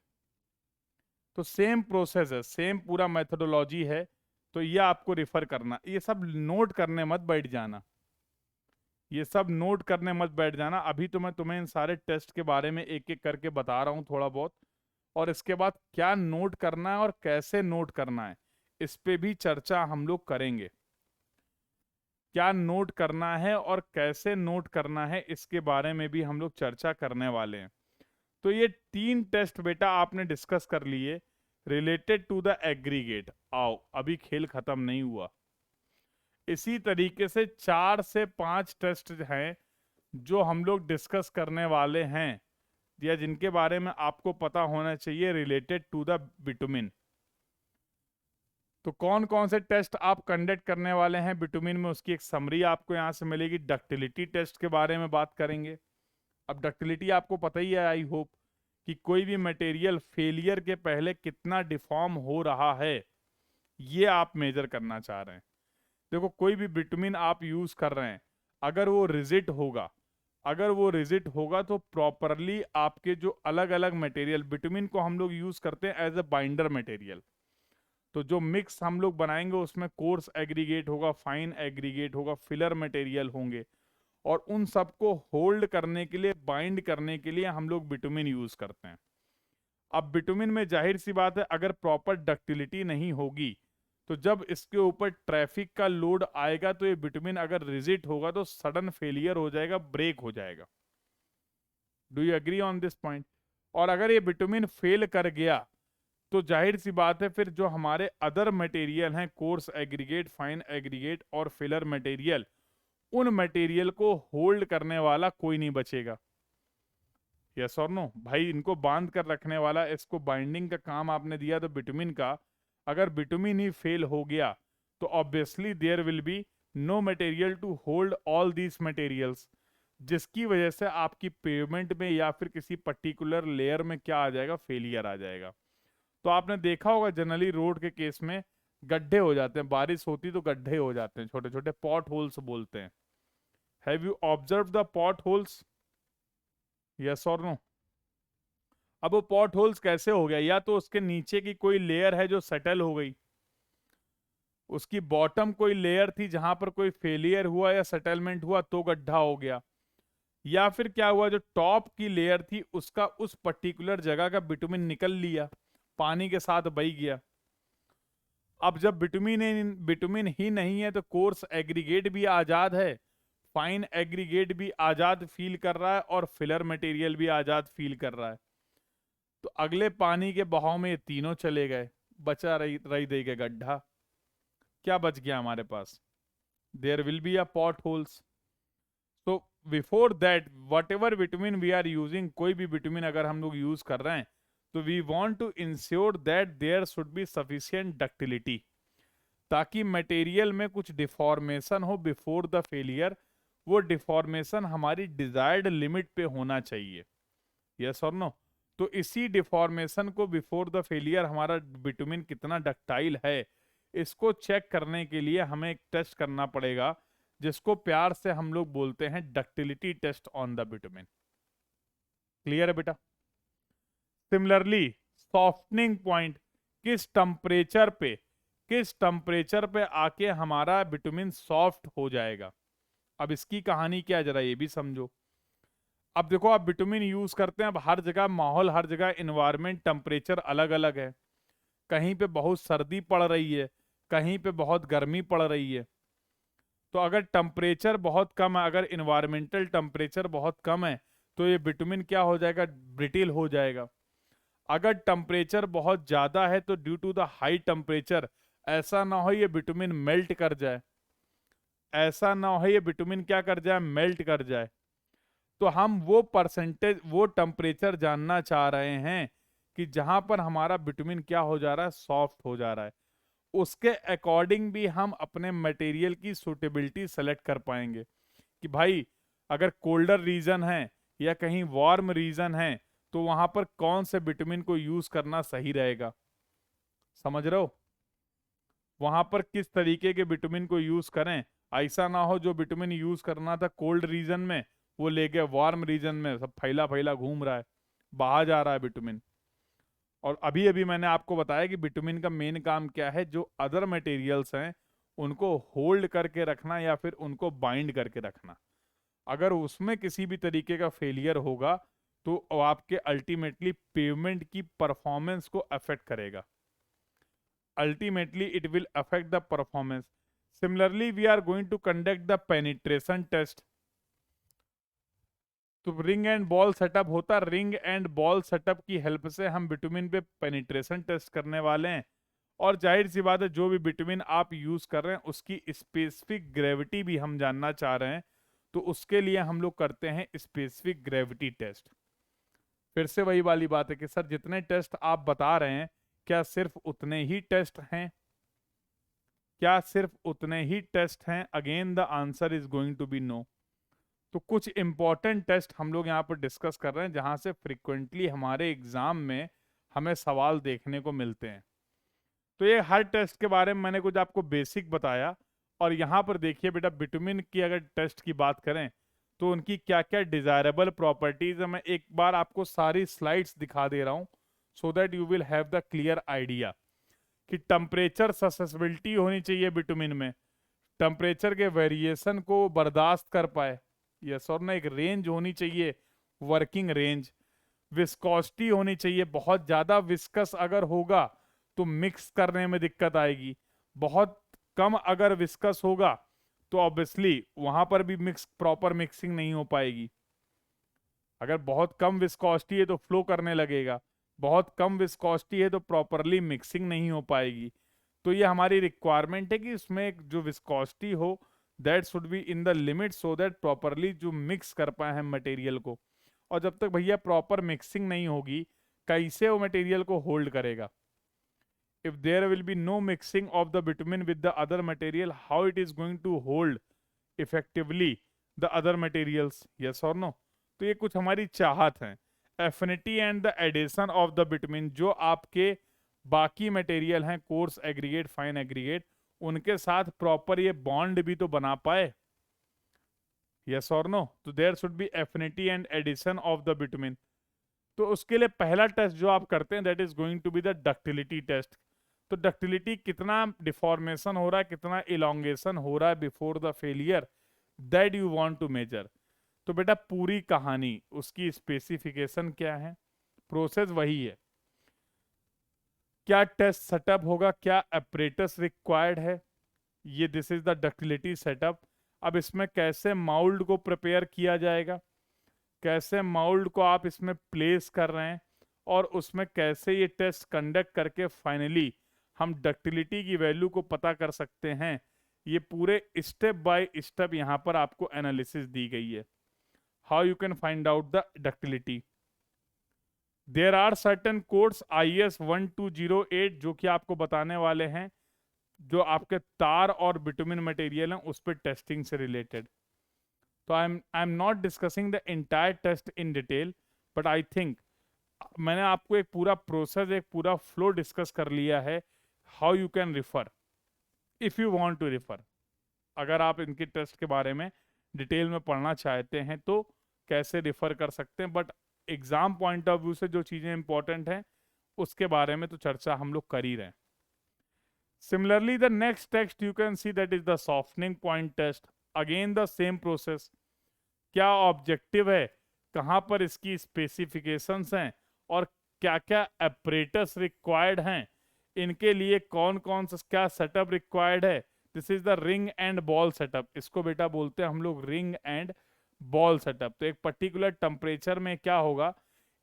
तो सेम प्रोसेस है, सेम पूरा मेथोडोलॉजी है। तो ये आपको रिफर करना, ये सब नोट करने मत बैठ जाना, ये सब नोट करने मत बैठ जाना। अभी तो मैं तुम्हें इन सारे टेस्ट के बारे में एक एक करके बता रहा हूँ थोड़ा बहुत, और इसके बाद क्या नोट करना है और कैसे नोट करना है इस पे भी चर्चा हम लोग करेंगे। क्या नोट करना है और कैसे नोट करना है इसके बारे में भी हम लोग चर्चा करने वाले हैं। तो ये 3 टेस्ट बेटा आपने डिस्कस कर लिए रिलेटेड टू द एग्रीगेट। आओ अभी खेल खत्म नहीं हुआ। इसी तरीके से 4 से 5 टेस्ट हैं जो हम लोग डिस्कस करने वाले हैं, या जिनके बारे में आपको पता होना चाहिए रिलेटेड टू द बिटुमिन। तो कौन कौन से टेस्ट आप कंडक्ट करने वाले हैं बिटुमिन में, उसकी एक समरी आपको यहां से मिलेगी। डक्टिलिटी टेस्ट के बारे में बात करेंगे। अब डक्टिलिटी आपको पता ही है आई होप, कि कोई भी मटेरियल फेलियर के पहले कितना डिफॉर्म हो रहा है ये आप मेजर करना चाह रहे हैं। देखो कोई भी बिटुमिन आप यूज कर रहे हैं, अगर वो रिजिड होगा, अगर वो रिजिड होगा तो प्रॉपरली आपके जो अलग अलग मटेरियल, बिटुमिन को हम लोग यूज करते हैं एज ए बाइंडर मटेरियल। तो जो मिक्स हम लोग बनाएंगे उसमें कोर्स एग्रीगेट होगा, फाइन एग्रीगेट होगा, फिलर मटेरियल होंगे, और उन सबको होल्ड करने के लिए, बाइंड करने के लिए हम लोग बिटुमिन यूज करते हैं। अब बिटुमिन में जाहिर सी बात है अगर प्रॉपर डक्टिलिटी नहीं होगी तो जब इसके ऊपर ट्रैफिक का लोड आएगा तो ये बिटुमिन अगर रिजिड होगा तो सडन फेलियर हो जाएगा, ब्रेक हो जाएगा। Do you agree on this point? और अगर ये बिटुमिन फेल कर गया तो जाहिर सी बात है फिर जो हमारे अदर मटेरियल हैं, कोर्स एग्रीगेट, फाइन एग्रीगेट और फिलर मटेरियल, उन मटेरियल को होल्ड करने वाला कोई नहीं बचेगा। यस और नो भाई, इनको बांध कर रखने वाला, इसको बाइंडिंग का काम आपने दिया तो बिटुमिन का, अगर बिटुमिन ही फेल हो गया तो obviously there will be no material to hold all these materials, जिसकी वजह से आपकी पेमेंट में या फिर किसी पर्टिकुलर लेयर में क्या आ जाएगा, फेलियर आ जाएगा। तो आपने देखा होगा जनरली रोड के केस में गड्ढे हो जाते हैं, बारिश होती तो गड्ढे हो जाते हैं, छोटे छोटे पॉट होल्स बोलते हैं। Have you observe the pot holes? Yes और नो? अब वो पॉट होल्स कैसे हो गया, या तो उसके नीचे की कोई लेयर है जो सेटल हो गई, उसकी बॉटम कोई लेयर थी जहां पर कोई फेलियर हुआ या सेटलमेंट हुआ तो गड्ढा हो गया, या फिर क्या हुआ जो टॉप की लेयर थी उसका उस पर्टिकुलर जगह का बिटुमिन निकल लिया, पानी के साथ बह गया। अब जब बिटुमिन ही नहीं है तो कोर्स एग्रीगेट भी आजाद है, फाइन एग्रीगेट भी आजाद फील कर रहा है, और फिलर मटेरियल भी आजाद फील कर रहा है। तो अगले पानी के बहाव में ये तीनों चले गए, बचा रही रही दे गए गड्ढा। क्या बच गया हमारे पास? there will be a potholes. So before that, whatever vitamin we are using, कोई भी विटामिन अगर हम लोग यूज कर रहे हैं, तो we want to ensure that there should be sufficient ductility, ताकि मटेरियल में कुछ डिफॉर्मेशन हो बिफोर द फेलियर, वो डिफॉर्मेशन हमारी डिजायर्ड लिमिट पे होना चाहिए। यस और नो? तो इसी डिफॉर्मेशन को बिफोर द फेलियर हमारा विटामिन कितना डक्टाइल है, इसको चेक करने के लिए हमें एक टेस्ट करना पड़ेगा, जिसको प्यार से हम लोग बोलते हैं ductility test on the bitumen. Clear है बेटा? सिमिलरली सॉफ्टनिंग पॉइंट, किस टेम्परेचर पे आके हमारा विटामिन सॉफ्ट हो जाएगा। अब इसकी कहानी क्या है, जरा ये भी समझो। अब देखो, आप विटामिन यूज करते हैं, अब हर जगह माहौल, हर जगह इन्वायरमेंट, टेम्परेचर अलग अलग है। कहीं पे बहुत सर्दी पड़ रही है, कहीं पे बहुत गर्मी पड़ रही है। तो अगर टेम्परेचर बहुत कम है, अगर इन्वायरमेंटल टेम्परेचर बहुत कम है, तो ये विटामिन क्या हो जाएगा, ब्रिटिल हो जाएगा। अगर टेम्परेचर बहुत ज्यादा है, तो due to the high temperature ऐसा ना हो ये विटामिन मेल्ट कर जाए, ऐसा ना हो ये विटामिन क्या कर जाए, मेल्ट कर जाए। तो हम वो परसेंटेज, वो टेम्परेचर जानना चाह रहे हैं कि जहां पर हमारा विटामिन क्या हो जा रहा है, सॉफ्ट हो जा रहा है। उसके अकॉर्डिंग भी हम अपने मटेरियल की सूटेबिलिटी सेलेक्ट कर पाएंगे कि भाई अगर कोल्डर रीजन है या कहीं वार्म रीजन है, तो वहां पर कौन से विटामिन को यूज करना सही रहेगा। समझ रहे हो? वहां पर किस तरीके के विटामिन को यूज करें। ऐसा ना हो जो विटामिन यूज करना था कोल्ड रीजन में, वो ले गए वार्म रीजन में, सब फैला फैला घूम रहा है, बहा जा रहा है विटामिन। और अभी अभी मैंने आपको बताया कि विटामिन का मेन काम क्या है, जो अदर मटेरियल्स हैं उनको होल्ड करके रखना या फिर उनको बाइंड करके रखना। अगर उसमें किसी भी तरीके का फेलियर होगा, तो आपके अल्टीमेटली पेमेंट की परफॉर्मेंस को अफेक्ट करेगा। Ultimately it will affect the performance. Similarly, we are going to conduct the penetration test. तो रिंग एंड बॉल सेटअप होता, रिंग एंड बॉल सेटअप की हेल्प से हम विटामिन पे पेनिट्रेशन टेस्ट करने वाले हैं। और जाहिर सी बात है, जो भी विटामिन आप यूज कर रहे हैं उसकी स्पेसिफिक ग्रेविटी भी हम जानना चाह रहे हैं, तो उसके लिए हम लोग करते हैं स्पेसिफिक ग्रेविटी टेस्ट। फिर से वही वाली बात है कि सर जितने टेस्ट आप बता रहे हैं, क्या सिर्फ उतने ही टेस्ट हैं? क्या सिर्फ उतने ही टेस्ट हैं? Again the answer is going to be no. तो कुछ इंपॉर्टेंट टेस्ट हम लोग यहाँ पर डिस्कस कर रहे हैं, जहां से फ्रिक्वेंटली हमारे एग्जाम में हमें सवाल देखने को मिलते हैं। तो ये हर टेस्ट के बारे में मैंने कुछ आपको बेसिक बताया। और यहाँ पर देखिए बेटा, विटामिन की अगर टेस्ट की बात करें, तो उनकी क्या क्या डिजायरेबल प्रॉपर्टीज है, मैं एक बार आपको सारी स्लाइड्स दिखा दे रहा हूँ, so that you will have the clear idea कि टेम्परेचर ससेसिबिलिटी होनी चाहिए विटामिन में, टेम्परेचर के वेरिएशन को बर्दाश्त कर पाए। यस और ना? एक रेंज होनी चाहिए, वर्किंग रेंज। विस्कोसिटी होनी चाहिए, बहुत ज्यादा विस्कस अगर होगा तो मिक्स करने में दिक्कत आएगी, बहुत कम अगर विस्कस होगा तो ऑब्वियसली वहां पर भी प्रॉपर मिक्सिंग नहीं हो पाएगी। अगर बहुत कम विस्कोसिटी है तो फ्लो करने लगेगा, बहुत कम विस्कोसिटी है तो प्रॉपरली मिक्सिंग नहीं हो पाएगी। तो ये हमारी रिक्वायरमेंट है कि इसमें जो विस्कोसिटी हो, that should be in the limit, so that properly जो मिक्स कर पाए हम मटेरियल को। और जब तक भैया प्रॉपर मिक्सिंग नहीं होगी, कैसे वो मटेरियल को होल्ड करेगा? If there will be no mixing of the bitumen with the other material, how it is going to hold effectively the other materials? Yes और नो? तो ये कुछ हमारी चाहत है। Affinity and the addition of the bitumen, जो आपके बाकी मटेरियल हैं, कोर्स एग्रीगेट, फाइन एग्रीगेट, उनके साथ प्रॉपर ये बॉन्ड भी तो बना पाए। यस और नो? तो there should be affinity and addition of the bitumen. तो उसके लिए पहला टेस्ट जो आप करते हैं, that is going to be the ductility test. तो डक्टिलिटी, कितना डिफॉर्मेशन हो रहा है, कितना इलोंगेशन हो रहा है before the failure, that you want to measure. तो बेटा पूरी कहानी, उसकी स्पेसिफिकेशन क्या है, प्रोसेस वही है। क्या टेस्ट सेटअप होगा, क्या अपरेटस रिक्वायर्ड है, ये this is the ductility setup. अब इसमें कैसे माउल्ड को प्रिपेयर किया जाएगा, कैसे माउल्ड को आप इसमें प्लेस कर रहे हैं, और उसमें कैसे ये टेस्ट कंडक्ट करके फाइनली हम डक्टिलिटी की वैल्यू को पता कर सकते हैं ये पूरे स्टेप बाय स्टेप यहाँ पर आपको एनालिसिस दी गई है, how you can find out the ductility. There are certain codes IS 1208 जो कि आपको बताने वाले हैं, जो आपके तार और बिटुमिन मटेरियल हैं उस पर टेस्टिंग से रिलेटेड। तो I am not discussing the entire test in detail, but I think मैंने आपको एक पूरा प्रोसेस, एक पूरा फ्लो डिस्कस कर लिया है, how you can refer if you want to refer. अगर आप इनके टेस्ट के बारे में डिटेल में पढ़ना चाहते हैं तो कैसे रिफर कर सकते हैं, but exam point of view से जो चीज़ें इंपॉर्टेंट हैं उसके बारे में तो चर्चा हम लोग कर ही रहे हैं। Similarly, the next text you can see that is the softening point test. Again the same process. क्या ऑब्जेक्टिव है, कहाँ पर इसकी स्पेसिफिकेशंस हैं और क्या क्या apparatus रिक्वायर्ड हैं, इनके लिए कौन कौन सा क्या सेटअप रिक्वायर्ड है। This is the ring and ball setup, इसको बेटा बोलते हैं हम लोग रिंग एंड बॉल सेटअप। तो एक पर्टिकुलर टेम्परेचर में क्या होगा,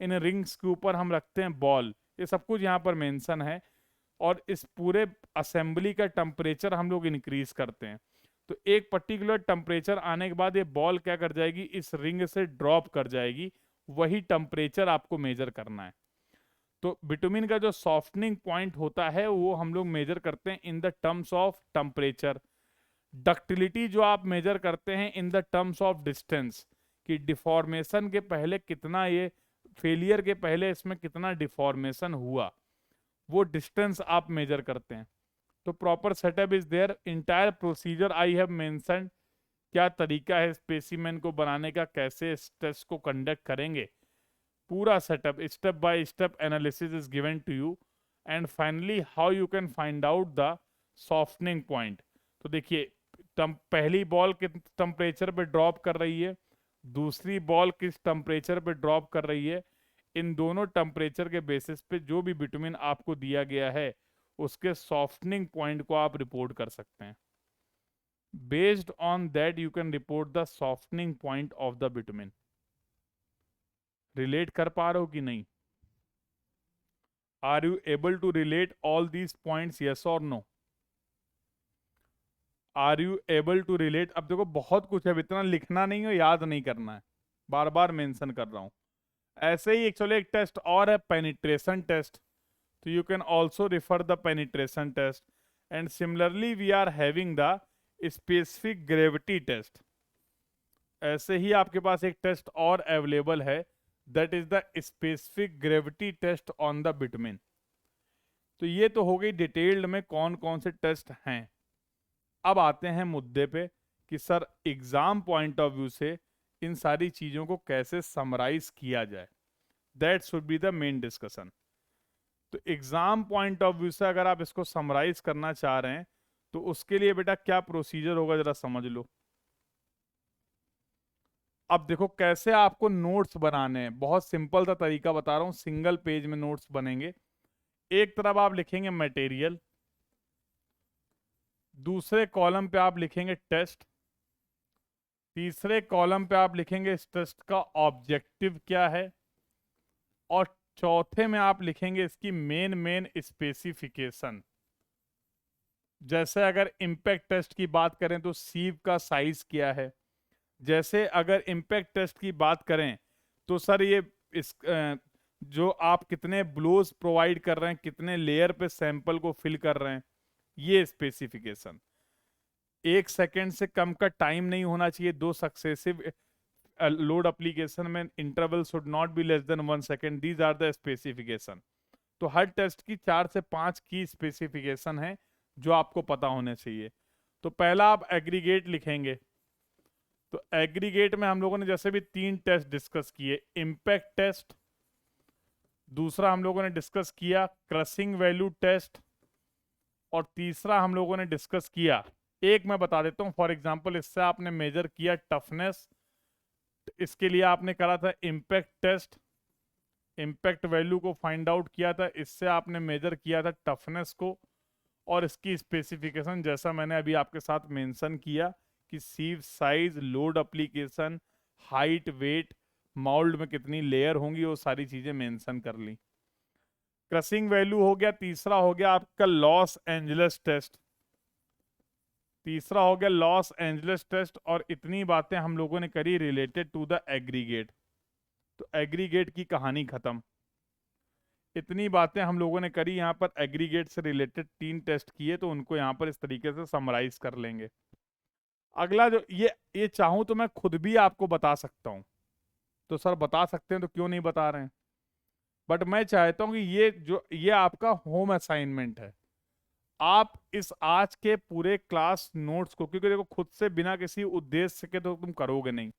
इन रिंग्स के ऊपर हम रखते हैं बॉल, ये सब कुछ यहाँ पर मेंशन है, और इस पूरे असेंबली का टेम्परेचर हम लोग इंक्रीज करते हैं। तो एक पर्टिकुलर टेम्परेचर आने के बाद ये बॉल क्या कर जाएगी, इस रिंग से ड्रॉप कर जाएगी, वही टेम्परेचर आपको मेजर करना है। तो बिटुमिन का जो सॉफ्टनिंग पॉइंट होता है वो हम लोग मेजर करते हैं in the terms of temperature. Ductility जो आप मेजर करते हैं in the terms of distance, कि डिफॉर्मेशन के पहले कितना, ये फेलियर के पहले इसमें कितना डिफॉर्मेशन हुआ, वो डिस्टेंस आप मेजर करते हैं। तो proper setup is there, entire procedure I have mentioned, क्या तरीका है स्पेसिमेन को बनाने का, कैसे इस टेस्ट को कंडक्ट करेंगे, पूरा setup step by step analysis is given to you, and finally how you can find out the softening point. तो देखिए पहली बॉल किस टेम्परेचर पे ड्रॉप कर रही है, दूसरी बॉल किस टेम्परेचर पे ड्रॉप कर रही है, इन दोनों टेम्परेचर के बेसिस पे जो भी बिटुमिन आपको दिया गया है उसके सॉफ्टनिंग पॉइंट को आप रिपोर्ट कर सकते हैं। Based on that you can report the softening point of the bitumen. Relate कर पा रहे हो कि नहीं? Are you able to relate all these points, yes और no? Are you able to relate? अब देखो बहुत कुछ है, इतना लिखना नहीं है, याद नहीं करना है, बार बार मेंशन कर रहा हूं। ऐसे ही एक्चुअली एक टेस्ट और है, पेनिट्रेशन टेस्ट, तो you can also refer the penetration test. And similarly we are having the specific gravity test. ऐसे ही आपके पास एक टेस्ट और अवेलेबल है, that is the specific gravity test on the bitumen. तो ये तो हो गई डिटेल्ड में कौन कौन से टेस्ट हैं। अब आते हैं मुद्दे पे कि sir exam point of view से इन सारी चीजों को कैसे समराइज किया जाए, that should be the main discussion. तो एग्जाम पॉइंट ऑफ व्यू से अगर आप इसको समराइज करना चाह रहे हैं तो उसके लिए बेटा क्या प्रोसीजर होगा जरा समझ लो। अब देखो कैसे आपको नोट्स बनाने हैं, बहुत सिंपल सा तरीका बता रहा हूं, सिंगल पेज में नोट्स बनेंगे। एक तरफ आप लिखेंगे मटेरियल, दूसरे कॉलम पे आप लिखेंगे टेस्ट, तीसरे कॉलम पे आप लिखेंगे इस टेस्ट का ऑब्जेक्टिव क्या है, और चौथे में आप लिखेंगे इसकी मेन स्पेसिफिकेशन। जैसे अगर इम्पैक्ट टेस्ट की बात करें तो सीव का साइज क्या है, जैसे अगर इम्पैक्ट टेस्ट की बात करें तो सर ये इस जो आप कितने ब्लोज प्रोवाइड कर रहे हैं, कितने लेयर पे सैंपल को फिल कर रहे हैं, ये स्पेसिफिकेशन। 1 सेकेंड से कम का टाइम नहीं होना चाहिए, 2 सक्सेसिव लोड एप्लीकेशन में interval should not be less than 1 second, these are the specification. तो हर टेस्ट की 4 से 5 की स्पेसिफिकेशन है जो आपको पता होने चाहिए। तो पहला आप एग्रीगेट लिखेंगे, तो एग्रीगेट में हम लोगों ने जैसे भी 3 टेस्ट डिस्कस किए, इम्पैक्ट टेस्ट, दूसरा हम लोगों ने डिस्कस किया क्रशिंग वैल्यू टेस्ट, और तीसरा हम लोगों ने डिस्कस किया, एक मैं बता देता हूं फॉर एग्जांपल, इससे आपने मेजर किया टफनेस, इसके लिए आपने करा था इम्पैक्ट टेस्ट, इम्पैक्ट वैल्यू को फाइंड आउट किया था, इससे आपने मेजर किया था टफनेस को, और इसकी स्पेसिफिकेशन जैसा मैंने अभी आपके साथ मेंशन किया कि sieve size, load application, height, weight, mould में कितनी लेयर होंगी, वो सारी चीजें मेंशन कर ली। क्रशिंग वैल्यू हो गया, तीसरा हो गया आपका लॉस एंजलस टेस्ट, तीसरा हो गया लॉस एंजलिस टेस्ट, और इतनी बातें हम लोगों ने करी रिलेटेड टू द एग्रीगेट। तो एग्रीगेट की कहानी खत्म। इतनी बातें हम लोगों ने करी, यहाँ पर एग्रीगेट से रिलेटेड 3 टेस्ट किए, तो उनको यहाँ पर इस तरीके से समराइज कर लेंगे। अगला जो ये चाहूं तो मैं खुद भी आपको बता सकता हूं, तो सर बता सकते हैं तो क्यों नहीं बता रहे हैं, बट मैं चाहता हूं कि ये आपका होम असाइनमेंट है। आप इस आज के पूरे क्लास नोट्स को, क्योंकि देखो खुद से बिना किसी उद्देश्य के तो तुम करोगे नहीं,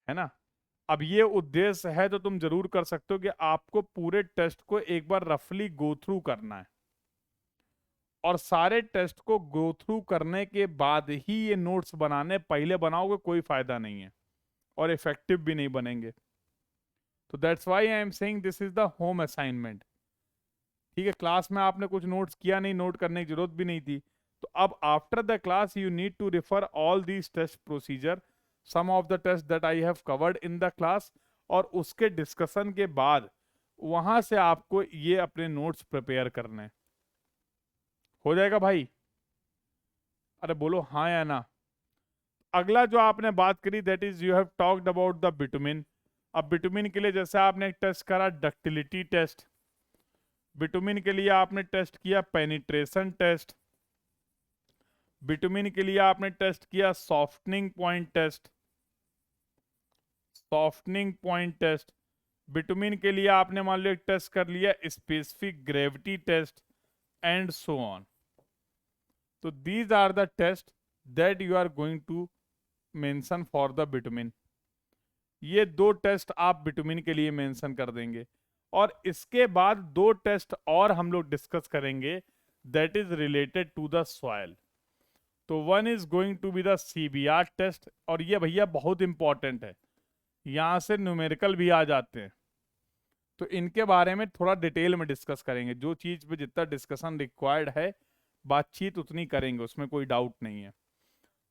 है ना। अब ये उद्देश्य है तो तुम जरूर कर सकते हो कि आपको पूरे टेस्ट को एक बार रफली गो थ्रू करना है, और सारे टेस्ट को गो थ्रू करने के बाद ही ये नोट्स बनाने, पहले बनाओगे कोई फायदा नहीं है और इफेक्टिव भी नहीं बनेंगे। तो that's why I am saying this is the home assignment. ठीक है, क्लास में आपने कुछ नोट्स किया नहीं, नोट करने की जरूरत भी नहीं थी, तो अब after the class you need to refer all these test procedure, some of the test that I have covered in the class, और उसके डिस्कशन के बाद वहां से आपको ये अपने नोट्स प्रिपेयर करने हैं। हो जाएगा भाई? अरे बोलो हाँ या ना। अगला जो आपने बात करी that is you have talked about the bitumen. अब बिटुमिन के लिए जैसे आपने एक टेस्ट करा डक्टिलिटी टेस्ट, बिटुमिन के लिए आपने टेस्ट किया पेनिट्रेशन टेस्ट, बिटुमिन के लिए आपने टेस्ट किया softening point test, softening point test, bitumen के लिए आपने मान लो एक टेस्ट कर लिया specific gravity test, and so on. तो these are the test that you are going to mention for the bitumen. ये 2 टेस्ट आप बिटुमिन के लिए मेंशन कर देंगे, और इसके बाद 2 टेस्ट और हम लोग डिस्कस करेंगे that is related to the soil. तो one is going to be the CBR test, और ये भैया बहुत इंपॉर्टेंट है, यहां से न्यूमेरिकल भी आ जाते हैं, तो इनके बारे में थोड़ा डिटेल में डिस्कस करेंगे। जो चीज पे जितना डिस्कशन रिक्वायर्ड है, बातचीत उतनी करेंगे, उसमें कोई डाउट नहीं है।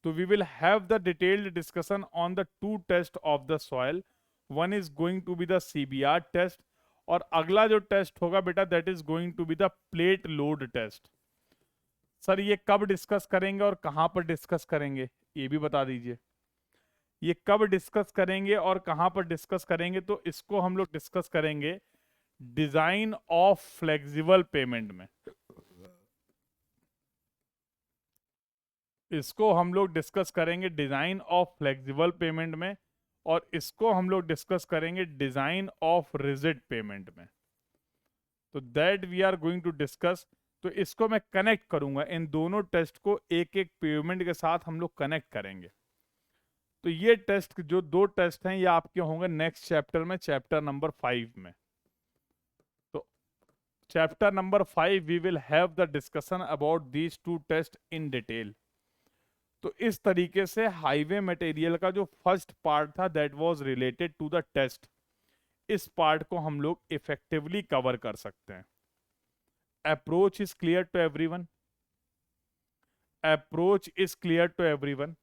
तो we will have the detailed discussion on the 2 test of the soil. One is going to be the CBR test, और अगला जो टेस्ट होगा बेटा that is going to be the plate load test. Sir ये कब discuss करेंगे और कहां पर डिस्कस करेंगे, ये भी बता दीजिए। ये कब डिस्कस करेंगे और कहां पर डिस्कस करेंगे? तो इसको हम लोग डिस्कस करेंगे डिजाइन ऑफ फ्लेक्सिबल पेमेंट में। इसको हम लोग डिस्कस करेंगे डिजाइन ऑफ फ्लेक्सिबल पेमेंट में, और इसको हम लोग डिस्कस करेंगे डिजाइन ऑफ रिजिड पेमेंट में। तो that we are going to discuss. तो इसको मैं कनेक्ट करूंगा, इन दोनों टेस्ट को एक एक पेमेंट के साथ हम लोग कनेक्ट करेंगे। तो ये टेस्ट जो 2 टेस्ट हैं ये आपके होंगे नेक्स्ट चैप्टर में, चैप्टर नंबर 5 में। तो chapter number 5 we will have the discussion about these 2 test in detail. तो इस तरीके से हाईवे मटेरियल का जो फर्स्ट पार्ट था that was related to the test, इस पार्ट को हम लोग इफेक्टिवली कवर कर सकते हैं। Approach is clear to everyone? Approach is clear to everyone?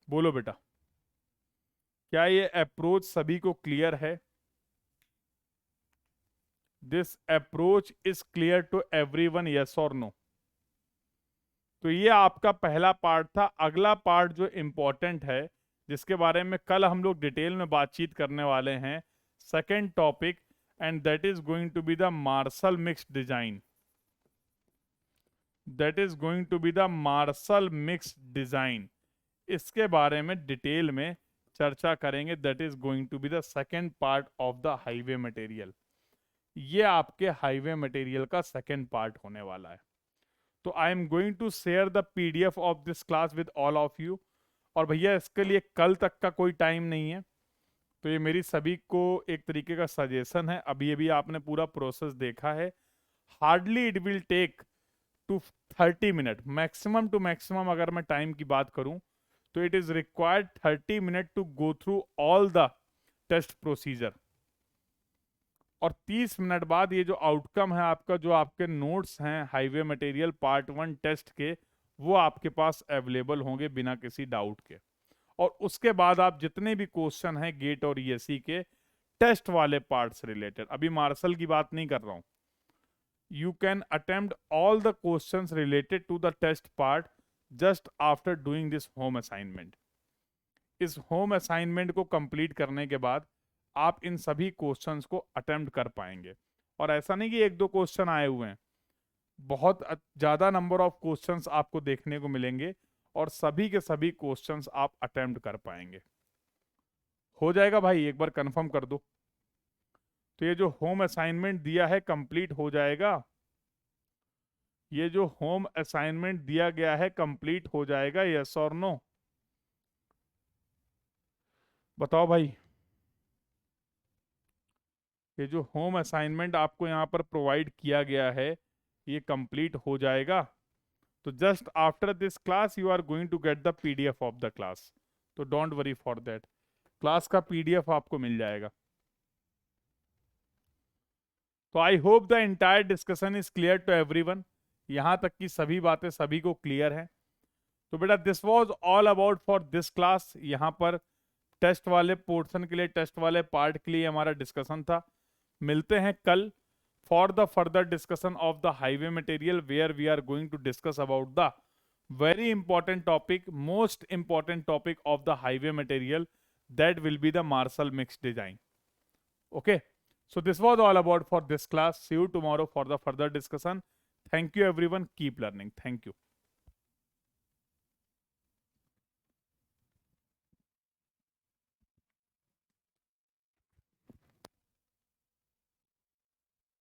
बोलो बेटा, क्या ये अप्रोच सभी को क्लियर है? This approach is clear to everyone, yes और नो? तो ये आपका पहला पार्ट था। अगला पार्ट जो इंपॉर्टेंट है, जिसके बारे में कल हम लोग डिटेल में बातचीत करने वाले हैं, second topic, and that is going to be the Marshall mix design. That is going to be the Marshall mix design. इसके बारे में डिटेल में चर्चा करेंगे। That is going to be the second part of the highway material. ये आपके highway material का second part होने वाला है। तो I am going to share the PDF of this class with all of you. और भैया इसके लिए कल तक का कोई टाइम नहीं है, तो ये मेरी सभी को एक तरीके का सजेशन है। अभी अभी आपने पूरा प्रोसेस देखा है, hardly it will take to 30 minute, maximum to maximum अगर मैं टाइम की बात करूं तो it is required 30 minute to go through all the test procedure. और 30 मिनट बाद ये जो आउटकम है आपका, जो आपके नोट्स हैं हाईवे मटेरियल पार्ट 1 टेस्ट के, वो आपके पास अवेलेबल होंगे बिना किसी डाउट के। और उसके बाद आप जितने भी क्वेश्चन हैं गेट और ईएससी के टेस्ट वाले पार्ट से रिलेटेड, अभी मार्शल की बात नहीं कर रहा हूं, you can attempt all the questions related to the test part just after doing this home assignment. इस होम असाइनमेंट को कंप्लीट करने के बाद आप इन सभी क्वेश्चंस को अटेम्प्ट कर पाएंगे। और ऐसा नहीं कि एक दो क्वेश्चन आए हुए हैं, बहुत ज़्यादा नंबर ऑफ क्वेश्चंस आपको देखने को मिलेंगे और सभी के सभी क्वेश्चंस आप अटेम्प्ट कर पाएंगे। हो जाएगा भाई, एक बार कंफर्म कर दो। तो ये जो होम असाइनमेंट दिया है कंप्लीट हो जाएगा, ये जो होम असाइनमेंट दिया गया है कंप्लीट हो जाएगा, यस और नो? बताओ भाई। ये जो होम असाइनमेंट आपको यहाँ पर प्रोवाइड किया गया है ये कंप्लीट हो जाएगा? तो just after this class you are going to get the PDF of the class, तो don't worry for that, class का पीडीएफ आपको मिल जाएगा। तो I hope the entire discussion is clear to everyone, यहां तक की सभी बातें सभी को क्लियर है। तो बेटा this was all about for this class. यहाँ पर टेस्ट वाले पोर्शन के लिए, टेस्ट वाले पार्ट के लिए हमारा डिस्कशन था। मिलते हैं कल for the further discussion of the highway material, where we are going to discuss about the very important topic, most important topic of the highway material, that will be the Marshall mix design. Okay, so this was all about for this class. See you tomorrow for the further discussion. Thank you everyone, keep learning. Thank you.